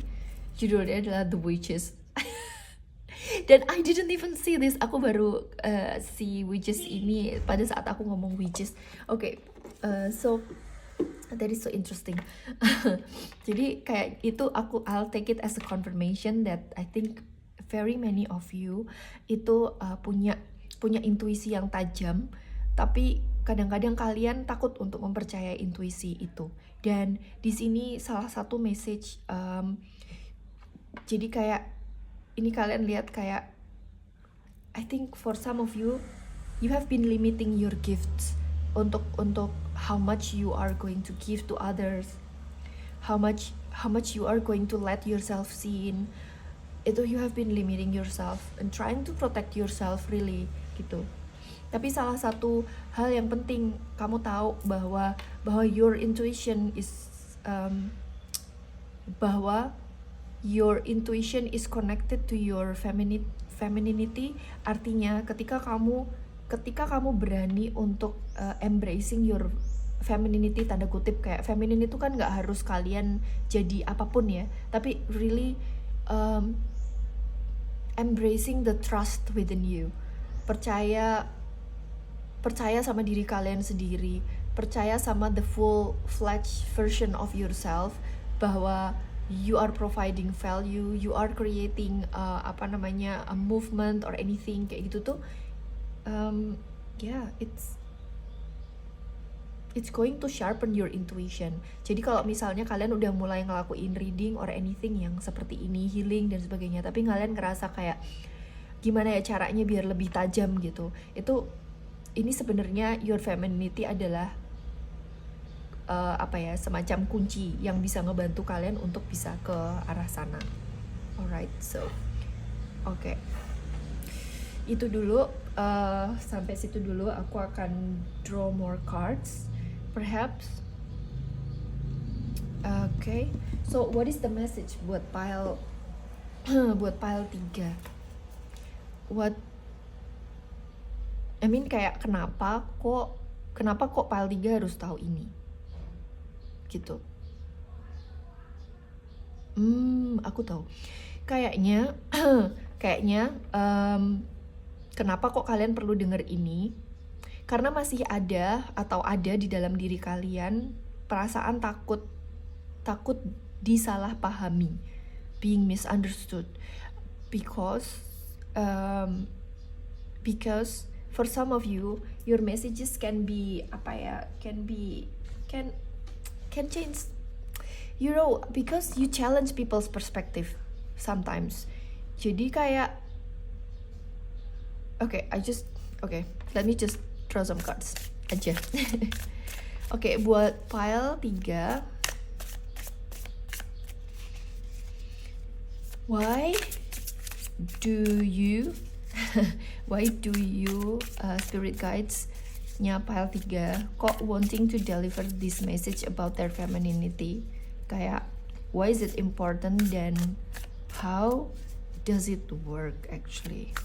judulnya adalah The Witches. Dan I didn't even see this, aku baru see witches ini pada saat aku ngomong witches. Okay, so that is so interesting. Jadi kayak itu I'll take it as a confirmation that I think very many of you itu punya intuisi yang tajam, tapi kadang-kadang kalian takut untuk mempercayai intuisi itu. Dan di sini salah satu message, jadi kayak ini kalian lihat kayak, I think for some of you, you have been limiting your gifts untuk how much you are going to give to others, how much you are going to let yourself seen. Itu you have been limiting yourself and trying to protect yourself really gitu. Tapi salah satu hal yang penting kamu tahu bahwa your intuition is connected to your femininity. Artinya ketika kamu berani untuk embracing your femininity, tanda kutip, kayak feminin itu kan nggak harus kalian jadi apapun ya, tapi really embracing the trust within you. Percaya sama diri kalian sendiri, percaya sama the full-fledged version of yourself, bahwa you are providing value, you are creating a movement or anything kayak gitu tuh. It's going to sharpen your intuition. Jadi kalau misalnya kalian udah mulai ngelakuin reading or anything yang seperti ini, healing dan sebagainya, tapi kalian ngerasa kayak gimana ya caranya biar lebih tajam gitu, ini sebenarnya your femininity adalah semacam kunci yang bisa ngebantu kalian untuk bisa ke arah sana. Alright, so okay. Itu dulu, sampai situ dulu. Aku akan draw more cards perhaps. Okay, so what is the message buat pile 3? Kayak kenapa kok pile 3 harus tahu ini gitu. Aku tahu. Kayaknya kenapa kok kalian perlu denger ini? Karena masih ada di dalam diri kalian perasaan takut disalahpahami, being misunderstood, because for some of you, your messages can change, because you challenge people's perspective sometimes. Jadi kayak let me just draw some cards aja. Buat pile 3, why do you why do you spirit guides nya pile 3 kok wanting to deliver this message about their femininity, kayak why is it important dan how does it work actually.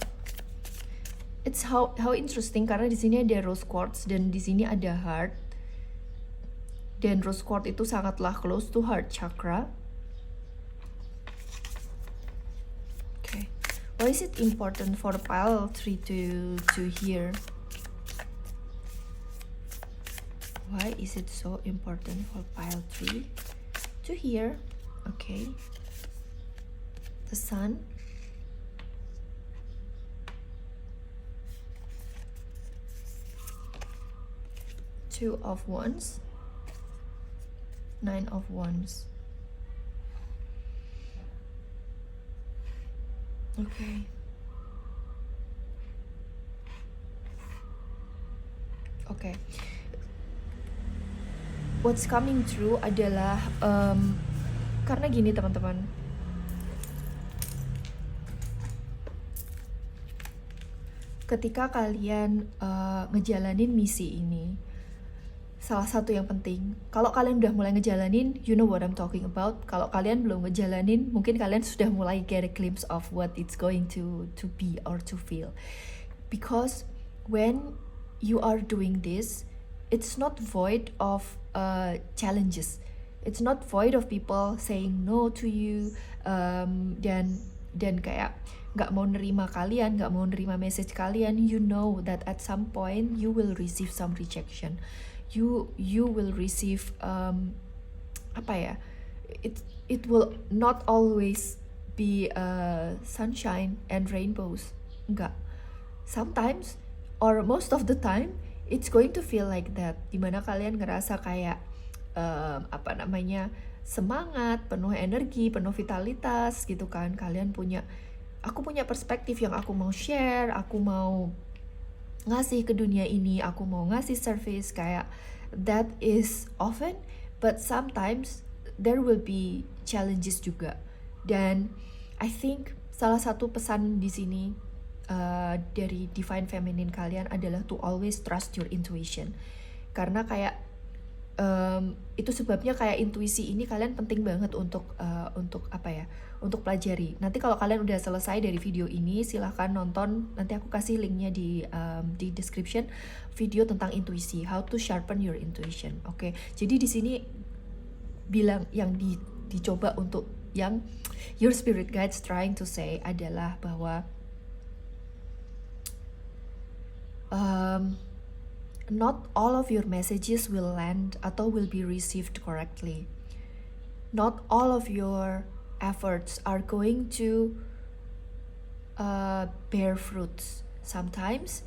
It's how interesting karena di sini ada rose quartz dan di sini ada heart, dan rose quartz itu sangatlah close to heart chakra. Okay, why is it important for pile 3 to hear? Why is it so important for pile 3 to hear? Okay, the sun, Two of Wands, Nine of Wands. Okay. Okay. What's coming through adalah karena gini teman-teman. Ketika kalian ngejalanin misi ini, salah satu yang penting, kalau kalian udah mulai ngejalanin, you know what I'm talking about. Kalau kalian belum ngejalanin, mungkin kalian sudah mulai get a glimpse of what it's going to be or to feel. Because when you are doing this, it's not void of challenges. It's not void of people saying no to you, dan kayak nggak mau nerima kalian, nggak mau nerima message kalian. You know that at some point you will receive some rejection. You will receive it will not always be sunshine and rainbows. Enggak. Sometimes or most of the time it's going to feel like that, dimana kalian ngerasa kayak semangat, penuh energi, penuh vitalitas gitu kan. Aku punya perspektif yang aku mau share, aku mau ngasih ke dunia ini, aku mau ngasih service, kayak that is often, but sometimes there will be challenges juga. Dan I think salah satu pesan di sini dari Divine Feminine kalian adalah to always trust your intuition, karena kayak itu sebabnya kayak intuisi ini kalian penting banget untuk untuk pelajari. Nanti kalau kalian udah selesai dari video ini, silahkan nonton, nanti aku kasih linknya di description, video tentang intuisi, how to sharpen your intuition. Oke, jadi di sini bilang yang dicoba untuk yang your spirit guides trying to say adalah bahwa not all of your messages will land atau will be received correctly. Not all of your efforts are going to bear fruits. Sometimes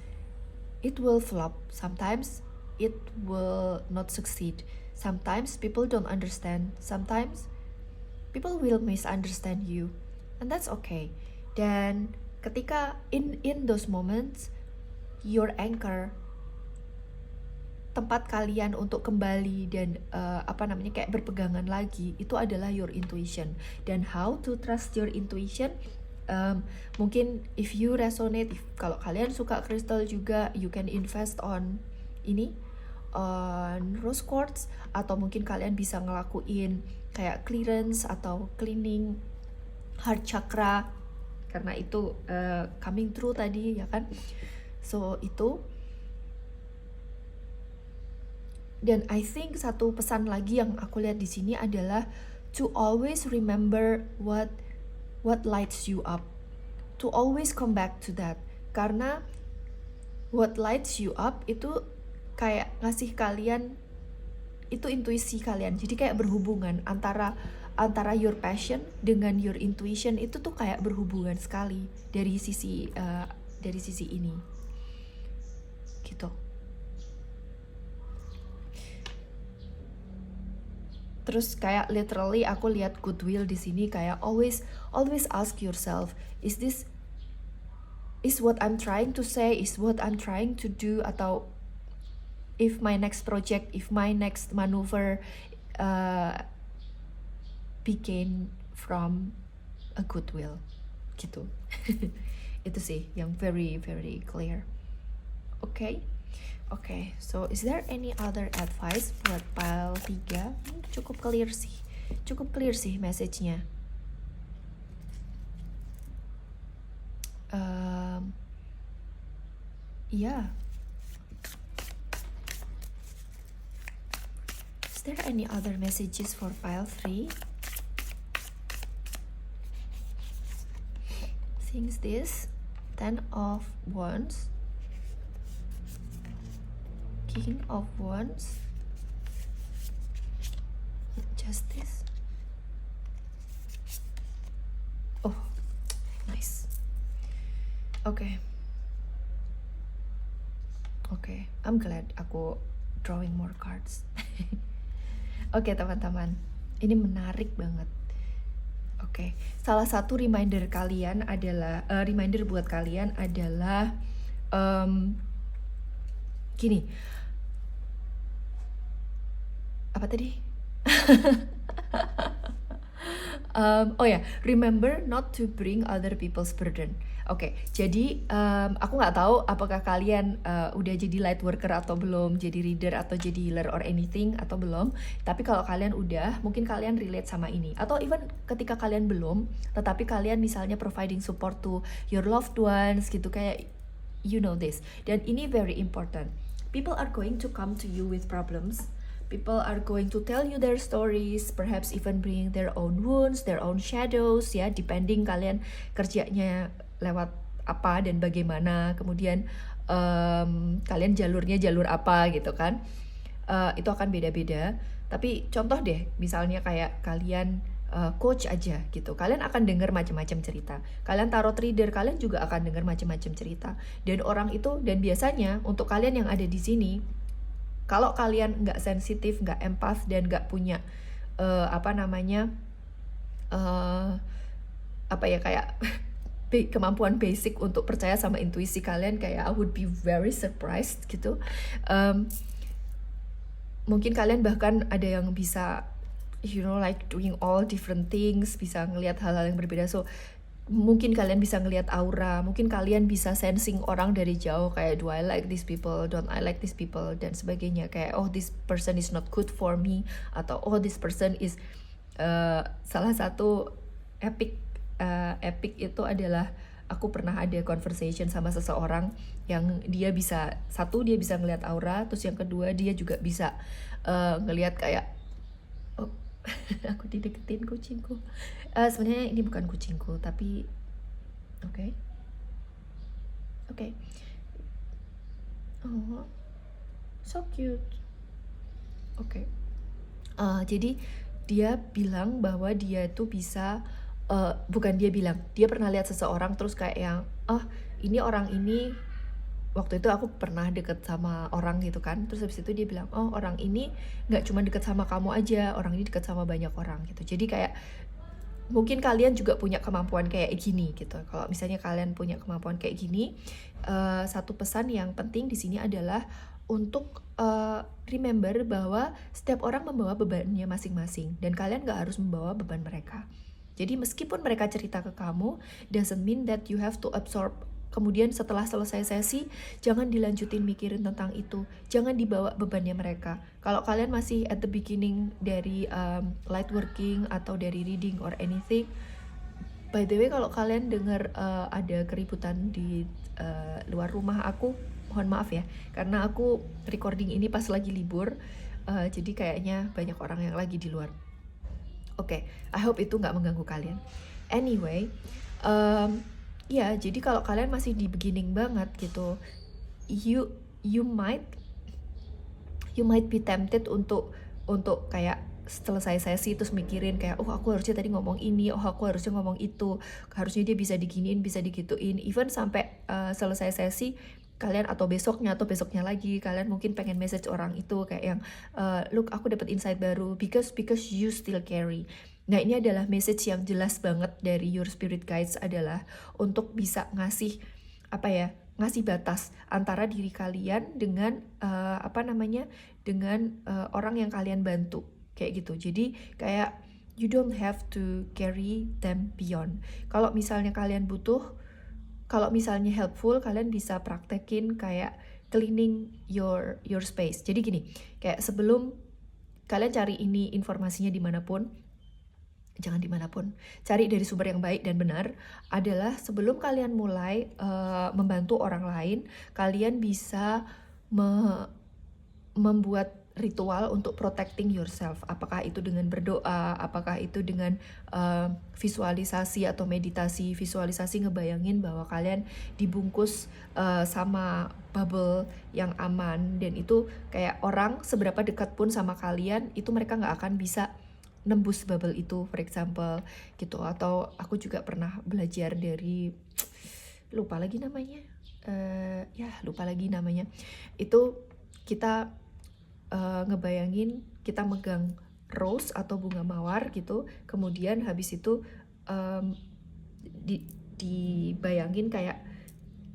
it will flop. Sometimes it will not succeed. Sometimes people don't understand. Sometimes people will misunderstand you, and that's okay. Dan ketika in those moments, your anchor, tempat kalian untuk kembali dan kayak berpegangan lagi, itu adalah your intuition. Dan how to trust your intuition, mungkin if you resonate, kalau kalian suka crystal juga, you can invest on rose quartz, atau mungkin kalian bisa ngelakuin kayak clearance atau cleaning heart chakra, karena itu coming through tadi ya kan. So itu. Dan I think satu pesan lagi yang aku lihat di sini adalah to always remember what lights you up. To always come back to that. Karena what lights you up itu kayak ngasih kalian, itu intuisi kalian. Jadi kayak berhubungan antara your passion dengan your intuition, itu tuh kayak berhubungan sekali dari sisi ini. Gitu. Terus kayak literally aku lihat goodwill di sini, kayak always ask yourself, is what I'm trying to say, is what I'm trying to do, atau if my next project, if my next maneuver begin from a goodwill. gitu. Itu sih yang very very clear. Oke. Oke, so is there any other advice buat pile 3? Cukup clear sih. Cukup clear sih message-nya. Yeah. Is there any other messages for pile 3? Since this 10 of Wands, King of Wands, Justice. Oh, nice. Okay. Okay, I'm glad aku drawing more cards. Oke, teman-teman, ini menarik banget. Oke, salah satu reminder kalian adalah reminder buat kalian adalah gini. Apa tadi? Oh ya, remember not to bring other people's burden. Oke, jadi aku nggak tahu apakah kalian udah jadi light worker atau belum, jadi reader atau jadi healer or anything atau belum. Tapi kalau kalian udah, mungkin kalian relate sama ini. Atau even ketika kalian belum, tetapi kalian misalnya providing support to your loved ones gitu, kayak you know this. Dan ini very important. People are going to come to you with problems. People are going to tell you their stories, perhaps even bring their own wounds, their own shadows, ya, depending kalian kerjanya lewat apa dan bagaimana, kemudian kalian jalurnya jalur apa gitu kan, itu akan beda-beda. Tapi contoh deh, misalnya kayak kalian coach aja gitu, kalian akan dengar macam-macam cerita. Kalian tarot reader, kalian juga akan dengar macam-macam cerita. Dan orang itu, dan biasanya untuk kalian yang ada di sini, kalau kalian nggak sensitif, nggak empath, dan nggak punya kayak kemampuan basic untuk percaya sama intuisi kalian, kayak I would be very surprised gitu. Mungkin kalian bahkan ada yang bisa, you know, like doing all different things, bisa ngelihat hal-hal yang berbeda. So mungkin kalian bisa ngelihat aura, mungkin kalian bisa sensing orang dari jauh, kayak do I like these people, don't I like these people, dan sebagainya. Kayak oh this person is not good for me, atau oh this person is salah satu epic itu adalah aku pernah ada conversation sama seseorang yang dia bisa, satu dia bisa ngelihat aura, terus yang kedua dia juga bisa ngelihat kayak oh aku dideketin kucingku. Sebenarnya ini bukan kucingku, tapi oke. Oh, so cute. Oke. Jadi dia bilang bahwa dia tuh bisa, bukan dia bilang, dia pernah lihat seseorang terus kayak yang, ini orang ini, waktu itu aku pernah deket sama orang gitu kan, terus habis itu dia bilang, oh orang ini nggak cuma deket sama kamu aja, orang ini deket sama banyak orang gitu. Jadi kayak mungkin kalian juga punya kemampuan kayak gini gitu. Kalau misalnya kalian punya kemampuan kayak gini, satu pesan yang penting di sini adalah untuk remember bahwa setiap orang membawa bebannya masing-masing, dan kalian nggak harus membawa beban mereka. Jadi meskipun mereka cerita ke kamu, doesn't mean that you have to absorb. Kemudian setelah selesai sesi, jangan dilanjutin mikirin tentang itu. Jangan dibawa bebannya mereka. Kalau kalian masih at the beginning dari light working atau dari reading or anything, by the way, kalau kalian dengar ada keributan di luar rumah aku, mohon maaf ya, karena aku recording ini pas lagi libur, jadi kayaknya banyak orang yang lagi di luar. Oke, I hope itu nggak mengganggu kalian. Anyway, ya, jadi kalau kalian masih di beginning banget gitu, you might be tempted untuk kayak selesai sesi terus mikirin kayak, oh aku harusnya tadi ngomong ini, oh aku harusnya ngomong itu, harusnya dia bisa diginiin, bisa digituin. Even sampai selesai sesi kalian, atau besoknya lagi, kalian mungkin pengen message orang itu kayak yang, look aku dapat insight baru, because you still carry. Nah, ini adalah message yang jelas banget dari your spirit guides, adalah untuk bisa ngasih ngasih batas antara diri kalian dengan dengan orang yang kalian bantu, kayak gitu. Jadi kayak you don't have to carry them beyond. Kalau misalnya kalian butuh, kalau misalnya helpful, kalian bisa praktekin kayak cleaning your space. Jadi gini, kayak sebelum kalian cari ini informasinya dimanapun, jangan dimanapun, cari dari sumber yang baik dan benar, adalah sebelum kalian mulai membantu orang lain, kalian bisa membuat ritual untuk protecting yourself. Apakah itu dengan berdoa, apakah itu dengan visualisasi atau meditasi. Visualisasi ngebayangin bahwa kalian dibungkus sama bubble yang aman, dan itu kayak orang seberapa dekat pun sama kalian, itu mereka nggak akan bisa nembus bubble itu, for example, gitu. Atau aku juga pernah belajar dari, lupa lagi namanya, itu kita ngebayangin kita megang rose atau bunga mawar gitu, kemudian habis itu dibayangin kayak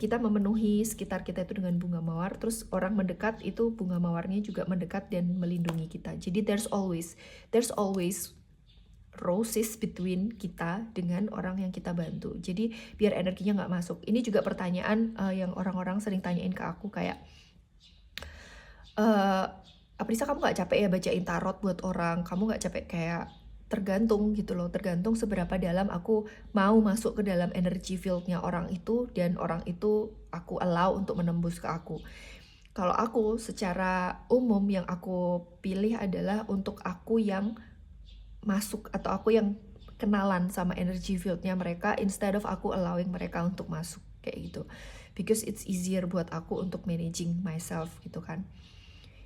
kita memenuhi sekitar kita itu dengan bunga mawar, terus orang mendekat itu bunga mawarnya juga mendekat dan melindungi kita. Jadi there's always roses between kita dengan orang yang kita bantu. Jadi biar energinya nggak masuk. Ini juga pertanyaan yang orang-orang sering tanyain ke aku kayak, Aprisa, kamu gak capek ya bacain tarot buat orang? Kamu gak capek? Kayak tergantung gitu loh, tergantung seberapa dalam aku mau masuk ke dalam energy fieldnya orang itu, dan orang itu aku allow untuk menembus ke aku. Kalau aku secara umum yang aku pilih adalah untuk aku yang masuk atau aku yang kenalan sama energy fieldnya mereka, instead of aku allowing mereka untuk masuk kayak gitu, because it's easier buat aku untuk managing myself gitu kan.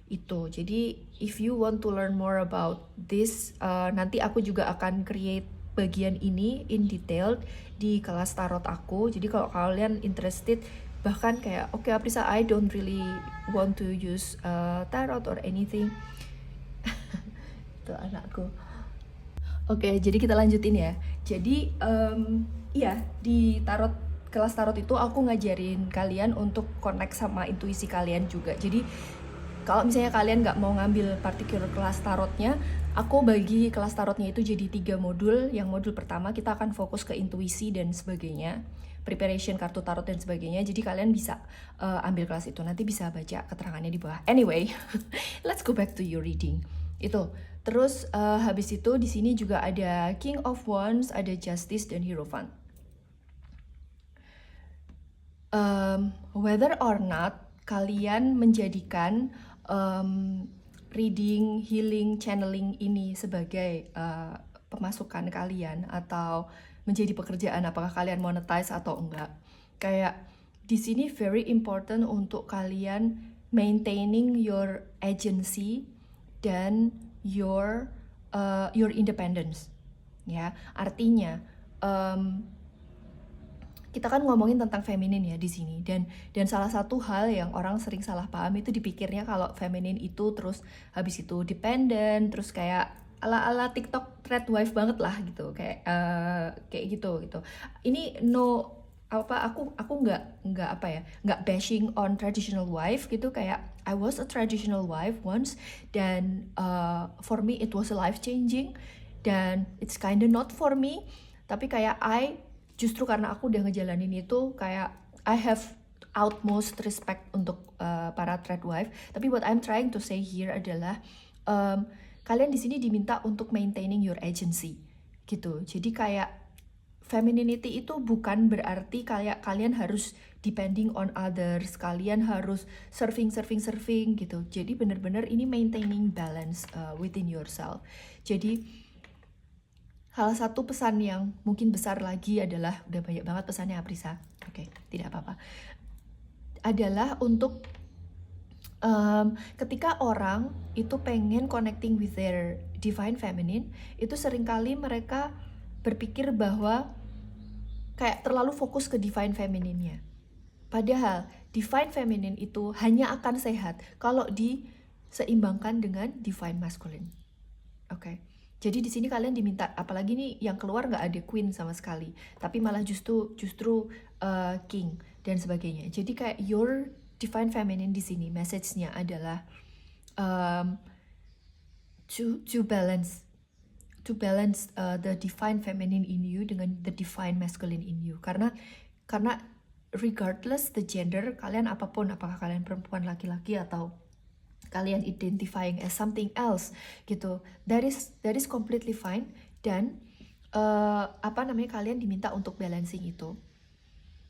Itu. Jadi if you want to learn more about this, nanti aku juga akan create bagian ini in detail di kelas tarot aku. Jadi kalau kalian interested, bahkan kayak oke, Aprisa, I don't really want to use tarot or anything. Itu anakku. Oke, jadi kita lanjutin ya. Jadi iya, di kelas tarot itu aku ngajarin kalian untuk connect sama intuisi kalian juga. Jadi kalau misalnya kalian nggak mau ngambil particular kelas tarotnya, aku bagi kelas tarotnya itu jadi 3 modul. Yang modul pertama kita akan fokus ke intuisi dan sebagainya, preparation kartu tarot dan sebagainya. Jadi kalian bisa ambil kelas itu, nanti bisa baca keterangannya di bawah. Anyway, let's go back to your reading. Itu. Terus habis itu di sini juga ada King of Wands, ada Justice dan Hierophant. Whether or not kalian menjadikan reading, healing, channeling ini sebagai pemasukan kalian atau menjadi pekerjaan, apakah kalian monetize atau enggak. Kayak di sini very important untuk kalian maintaining your agency dan your independence. Ya, artinya kita kan ngomongin tentang feminin ya di sini, dan salah satu hal yang orang sering salah paham itu dipikirnya kalau feminin itu terus habis itu dependent, terus kayak ala TikTok thread wife banget lah gitu, kayak gitu. Ini aku nggak bashing on traditional wife gitu, kayak I was a traditional wife once, dan for me it was a life changing, dan it's kinda not for me, tapi kayak justru karena aku udah ngejalanin itu, kayak I have utmost respect untuk para thread wife. Tapi what I'm trying to say here adalah kalian di sini diminta untuk maintaining your agency gitu. Jadi kayak femininity itu bukan berarti kayak kalian harus depending on others, kalian harus serving gitu. Jadi bener-bener ini maintaining balance within yourself. Jadi salah satu pesan yang mungkin besar lagi adalah, udah banyak banget pesannya Aprisa, oke, tidak apa-apa, adalah untuk ketika orang itu pengen connecting with their divine feminine, itu seringkali mereka berpikir bahwa kayak terlalu fokus ke divine feminine-nya. Padahal divine feminine itu hanya akan sehat kalau diseimbangkan dengan divine masculine. Oke. Jadi di sini kalian diminta, apalagi nih yang keluar nggak ada queen sama sekali, tapi malah justru king dan sebagainya. Jadi kayak your divine feminine di sini message-nya adalah to balance balance the divine feminine in you dengan the divine masculine in you. Karena regardless the gender kalian apapun, apakah kalian perempuan, laki-laki, atau kalian identifying as something else gitu, that is completely fine. Dan kalian diminta untuk balancing itu.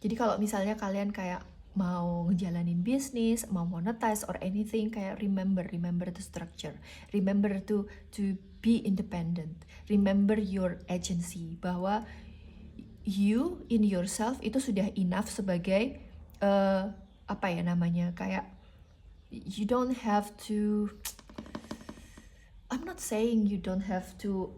Jadi kalau misalnya kalian kayak mau ngejalanin bisnis, mau monetize or anything, kayak remember the structure, remember to be independent, remember your agency, bahwa you in yourself itu sudah enough sebagai kayak you don't have to, I'm not saying you don't have to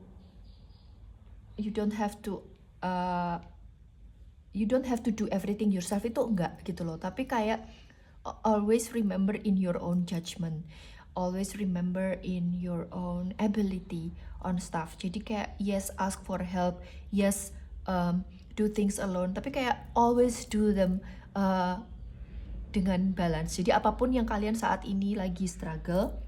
do everything yourself, itu enggak gitu loh. Tapi kayak always remember in your own judgment, always remember in your own ability on stuff. Jadi kayak yes, ask for help, yes, do things alone, tapi kayak always do them dengan balance. Jadi apapun yang kalian saat ini lagi struggle,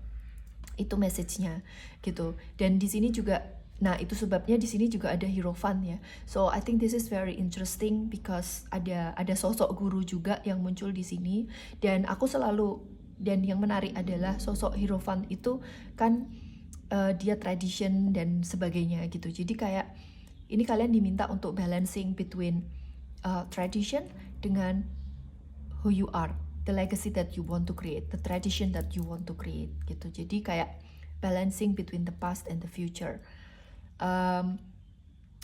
itu message-nya gitu. Dan di sini juga, nah itu sebabnya di sini juga ada Hierophant ya. So I think this is very interesting because ada sosok guru juga yang muncul di sini. Dan yang menarik adalah sosok Hierophant itu kan dia tradition dan sebagainya gitu. Jadi kayak ini kalian diminta untuk balancing between tradition dengan who you are, the legacy that you want to create, the tradition that you want to create gitu. Jadi kayak balancing between the past and the future.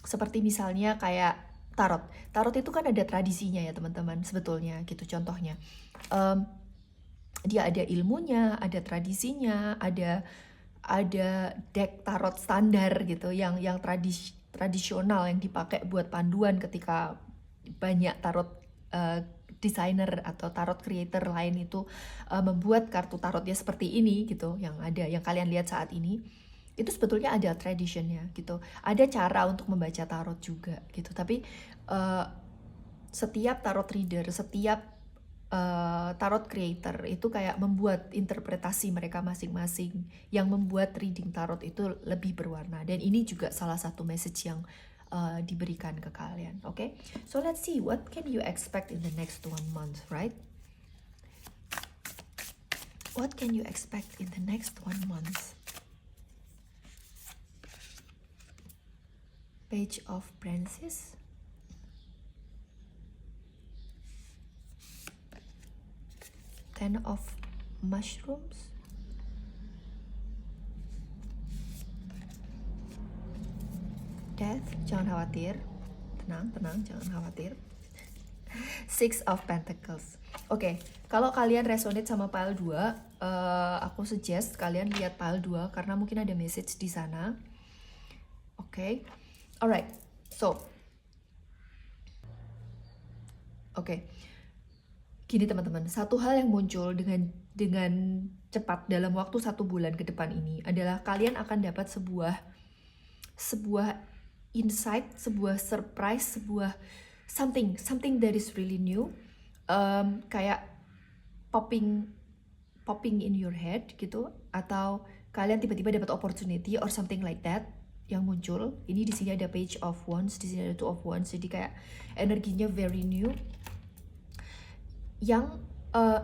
Seperti misalnya kayak tarot itu kan ada tradisinya ya teman-teman sebetulnya gitu. Contohnya dia ada ilmunya, ada tradisinya, ada deck tarot standar gitu yang tradisional yang dipakai buat panduan ketika banyak tarot designer atau tarot creator lain itu membuat kartu tarotnya seperti ini gitu, yang kalian lihat saat ini. Itu sebetulnya ada traditionnya gitu, ada cara untuk membaca tarot juga gitu. Tapi setiap tarot reader, setiap tarot creator itu kayak membuat interpretasi mereka masing-masing yang membuat reading tarot itu lebih berwarna. Dan ini juga salah satu message yang diberikan ke kalian. Okay, so let's see what can you expect in the next 1 month, right? What can you expect in the next 1 month? Page of Branches, Ten of Mushrooms, Death, jangan khawatir, tenang, jangan khawatir. Six of Pentacles. Oke, kalau kalian resonate sama pile 2, aku suggest kalian lihat pile 2 karena mungkin ada message di sana. Oke. Alright, so gini teman-teman, satu hal yang muncul dengan cepat dalam waktu 1 bulan ke depan ini adalah kalian akan dapat sebuah insight, sebuah surprise, sebuah something that is really new, kayak popping in your head gitu, atau kalian tiba-tiba dapat opportunity or something like that yang muncul. Ini di sini ada Page of Wands, di sini ada Two of Wands, jadi kayak energinya very new yang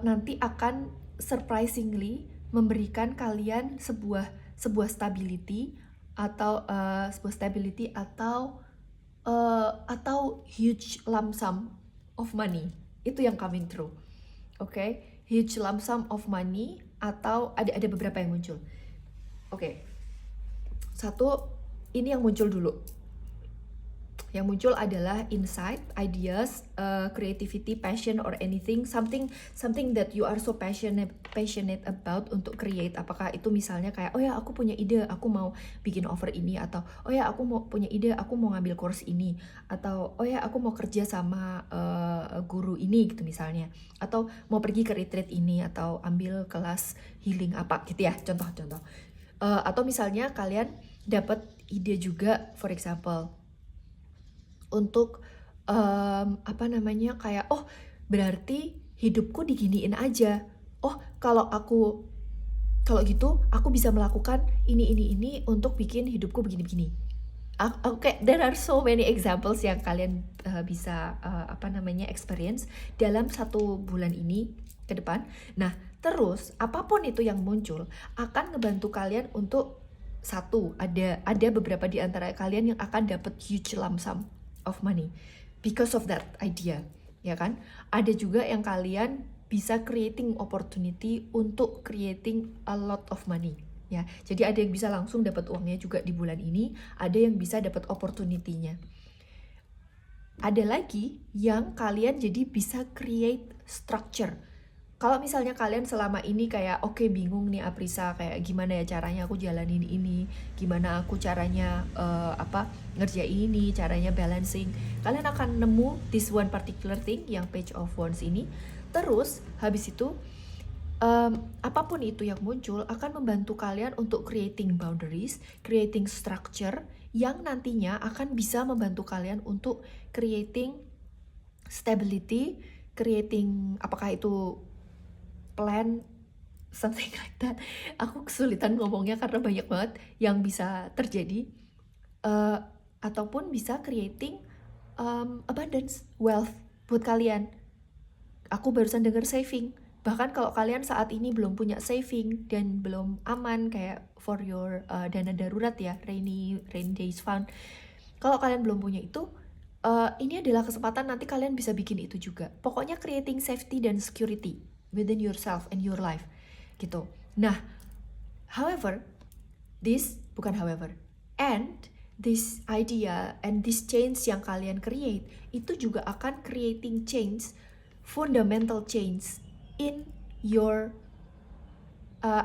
nanti akan surprisingly memberikan kalian sebuah stability atau huge lump sum of money. Itu yang coming through. Oke, huge lump sum of money, atau ada beberapa yang muncul. Oke. Satu, ini yang muncul dulu. Yang muncul adalah insight, ideas, creativity, passion or anything, something that you are so passionate about untuk create. Apakah itu misalnya kayak, oh ya aku punya ide, aku mau bikin offer ini, atau oh ya aku mau punya ide, aku mau ngambil course ini, atau oh ya aku mau kerja sama guru ini gitu misalnya, atau mau pergi ke retreat ini, atau ambil kelas healing apa gitu ya, contoh-contoh. Atau misalnya kalian dapat ide juga, for example, untuk kayak oh berarti hidupku diginiin aja. Oh kalau gitu aku bisa melakukan ini untuk bikin hidupku begini-begini. Oke, there are so many examples yang kalian bisa experience dalam 1 bulan ini ke depan. Nah, terus apapun itu yang muncul akan ngebantu kalian untuk satu, ada beberapa di antara kalian yang akan dapat huge lump sum of money because of that idea, ya kan? Ada juga yang kalian bisa creating opportunity untuk creating a lot of money. Ya, jadi ada yang bisa langsung dapat uangnya juga di bulan ini, ada yang bisa dapat opportunity-nya. Ada lagi yang kalian jadi bisa create structure. Kalau misalnya kalian selama ini kayak oke, bingung nih Aprisa, kayak gimana ya caranya aku jalanin ini, gimana aku caranya ngerjain ini, caranya balancing. Kalian akan nemu this one particular thing yang Page of Wands ini. Terus habis itu apapun itu yang muncul akan membantu kalian untuk creating boundaries, creating structure yang nantinya akan bisa membantu kalian untuk creating stability, creating apakah itu plan, something like that. Aku kesulitan ngomongnya karena banyak banget yang bisa terjadi. Ataupun bisa creating abundance, wealth buat kalian. Aku barusan denger saving. Bahkan kalau kalian saat ini belum punya saving dan belum aman kayak for your dana darurat ya, rainy days fund. Kalau kalian belum punya itu, ini adalah kesempatan nanti kalian bisa bikin itu juga. Pokoknya creating safety dan security within yourself and your life gitu. Nah, and this idea and this change yang kalian create itu juga akan creating change, fundamental change in your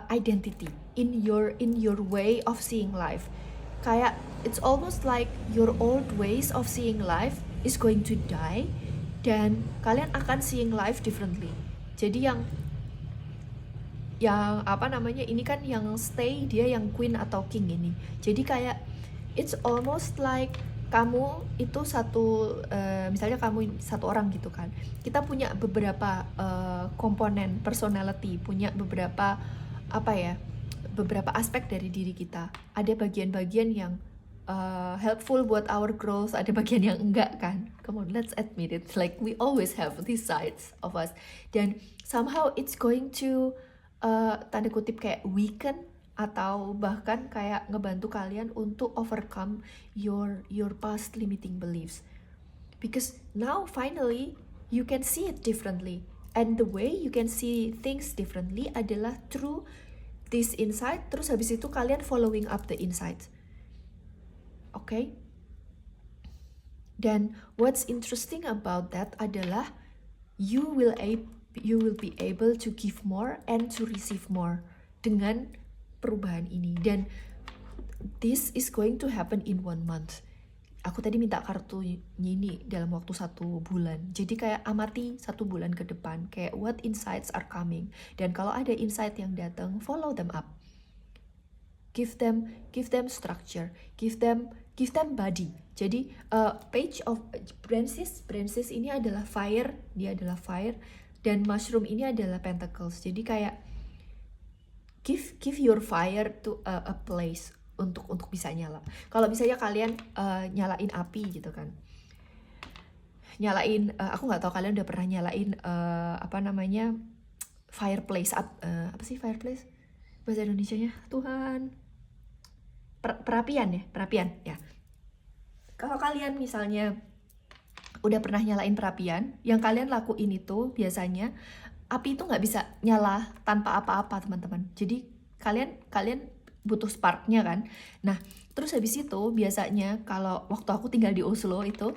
identity, in your way of seeing life. Kayak it's almost like your old ways of seeing life is going to die dan kalian akan seeing life differently. Jadi yang ini kan yang stay, dia yang queen atau king ini. Jadi kayak it's almost like kamu itu misalnya kamu satu orang gitu kan, kita punya beberapa komponen personality, punya beberapa beberapa aspek dari diri kita. Ada bagian-bagian yang helpful buat our growth, ada bagian yang enggak kan. Come on, let's admit it, like we always have these sides of us, dan somehow it's going to tanda kutip kayak weaken atau bahkan kayak ngebantu kalian untuk overcome your past limiting beliefs, because now finally you can see it differently, and the way you can see things differently adalah through this insight. Terus habis itu kalian following up the insight, okay? Dan what's interesting about that adalah you will be able to give more and to receive more dengan perubahan ini, dan this is going to happen in 1 month. Aku tadi minta kartu ini dalam waktu 1 bulan. Jadi kayak amati 1 bulan ke depan, kayak what insights are coming, dan kalau ada insight yang datang, follow them up. Give them structure, give them body. Jadi Page of Branches ini adalah fire, dia adalah fire, dan mushroom ini adalah pentacles. Jadi kayak give your fire to a place untuk bisa nyala. Kalau misalnya kalian nyalain api gitu kan, aku nggak tahu kalian udah pernah nyalain fireplace, apa sih fireplace bahasa Indonesianya, Tuhan, perapian ya. Kalau kalian misalnya udah pernah nyalain perapian, yang kalian lakuin itu biasanya api itu nggak bisa nyala tanpa apa-apa, teman-teman. Jadi kalian butuh sparknya kan. Nah, terus habis itu biasanya kalau waktu aku tinggal di Oslo itu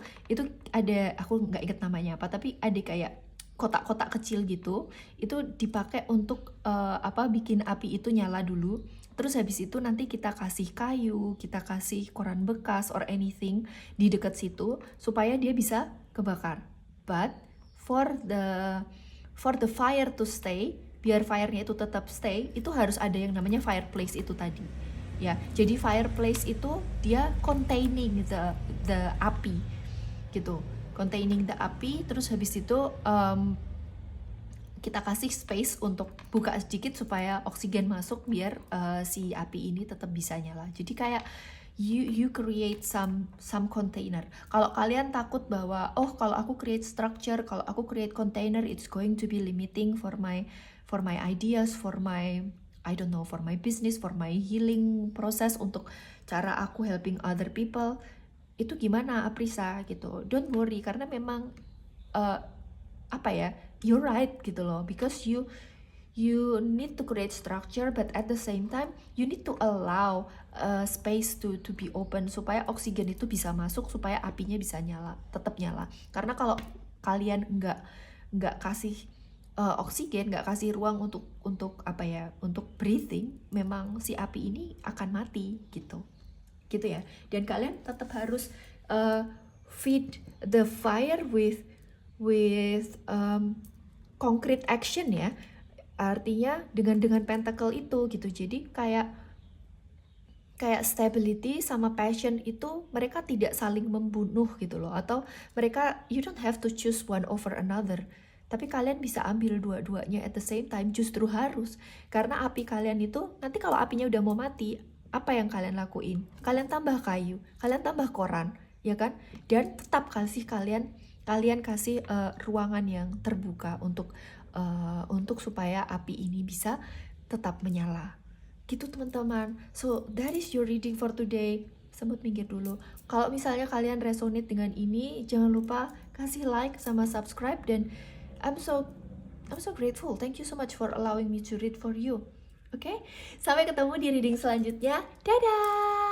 ada, aku nggak inget namanya apa, tapi ada kayak kotak-kotak kecil gitu, itu dipakai untuk bikin api itu nyala dulu. Terus habis itu nanti kita kasih kayu, kita kasih koran bekas or anything di dekat situ supaya dia bisa kebakar. But for the fire to stay, biar fire-nya itu tetap stay, itu harus ada yang namanya fireplace itu tadi. Ya, jadi fireplace itu dia containing the api gitu. Containing the api, terus habis itu kita kasih space untuk buka sedikit supaya oksigen masuk biar si api ini tetap bisa nyala. Jadi kayak you create some container. Kalau kalian takut bahwa kalau aku create structure, kalau aku create container, it's going to be limiting for my ideas, for my I don't know, for my business, for my healing process, untuk cara aku helping other people, itu gimana Aprisa gitu. Don't worry, karena memang you're right gitu loh, because you need to create structure, but at the same time you need to allow space to be open, supaya oksigen itu bisa masuk, supaya apinya bisa tetap nyala. Karena kalau kalian nggak kasih oksigen, nggak kasih ruang untuk breathing, memang si api ini akan mati gitu ya. Dan kalian tetap harus feed the fire with concrete action ya. Artinya dengan pentacle itu gitu. Jadi kayak stability sama passion itu mereka tidak saling membunuh gitu loh. Atau mereka, you don't have to choose one over another, tapi kalian bisa ambil dua-duanya at the same time. Justru harus, karena api kalian itu nanti kalau apinya udah mau mati, apa yang kalian lakuin? Kalian tambah kayu, kalian tambah koran, ya kan? Dan tetap kalian kasih ruangan yang terbuka untuk supaya api ini bisa tetap menyala. Gitu teman-teman. So that is your reading for today. Semut minggir dulu. Kalau misalnya kalian resonate dengan ini, jangan lupa kasih like sama subscribe, dan I'm so grateful. Thank you so much for allowing me to read for you. Oke? Sampai ketemu di reading selanjutnya. Dadah!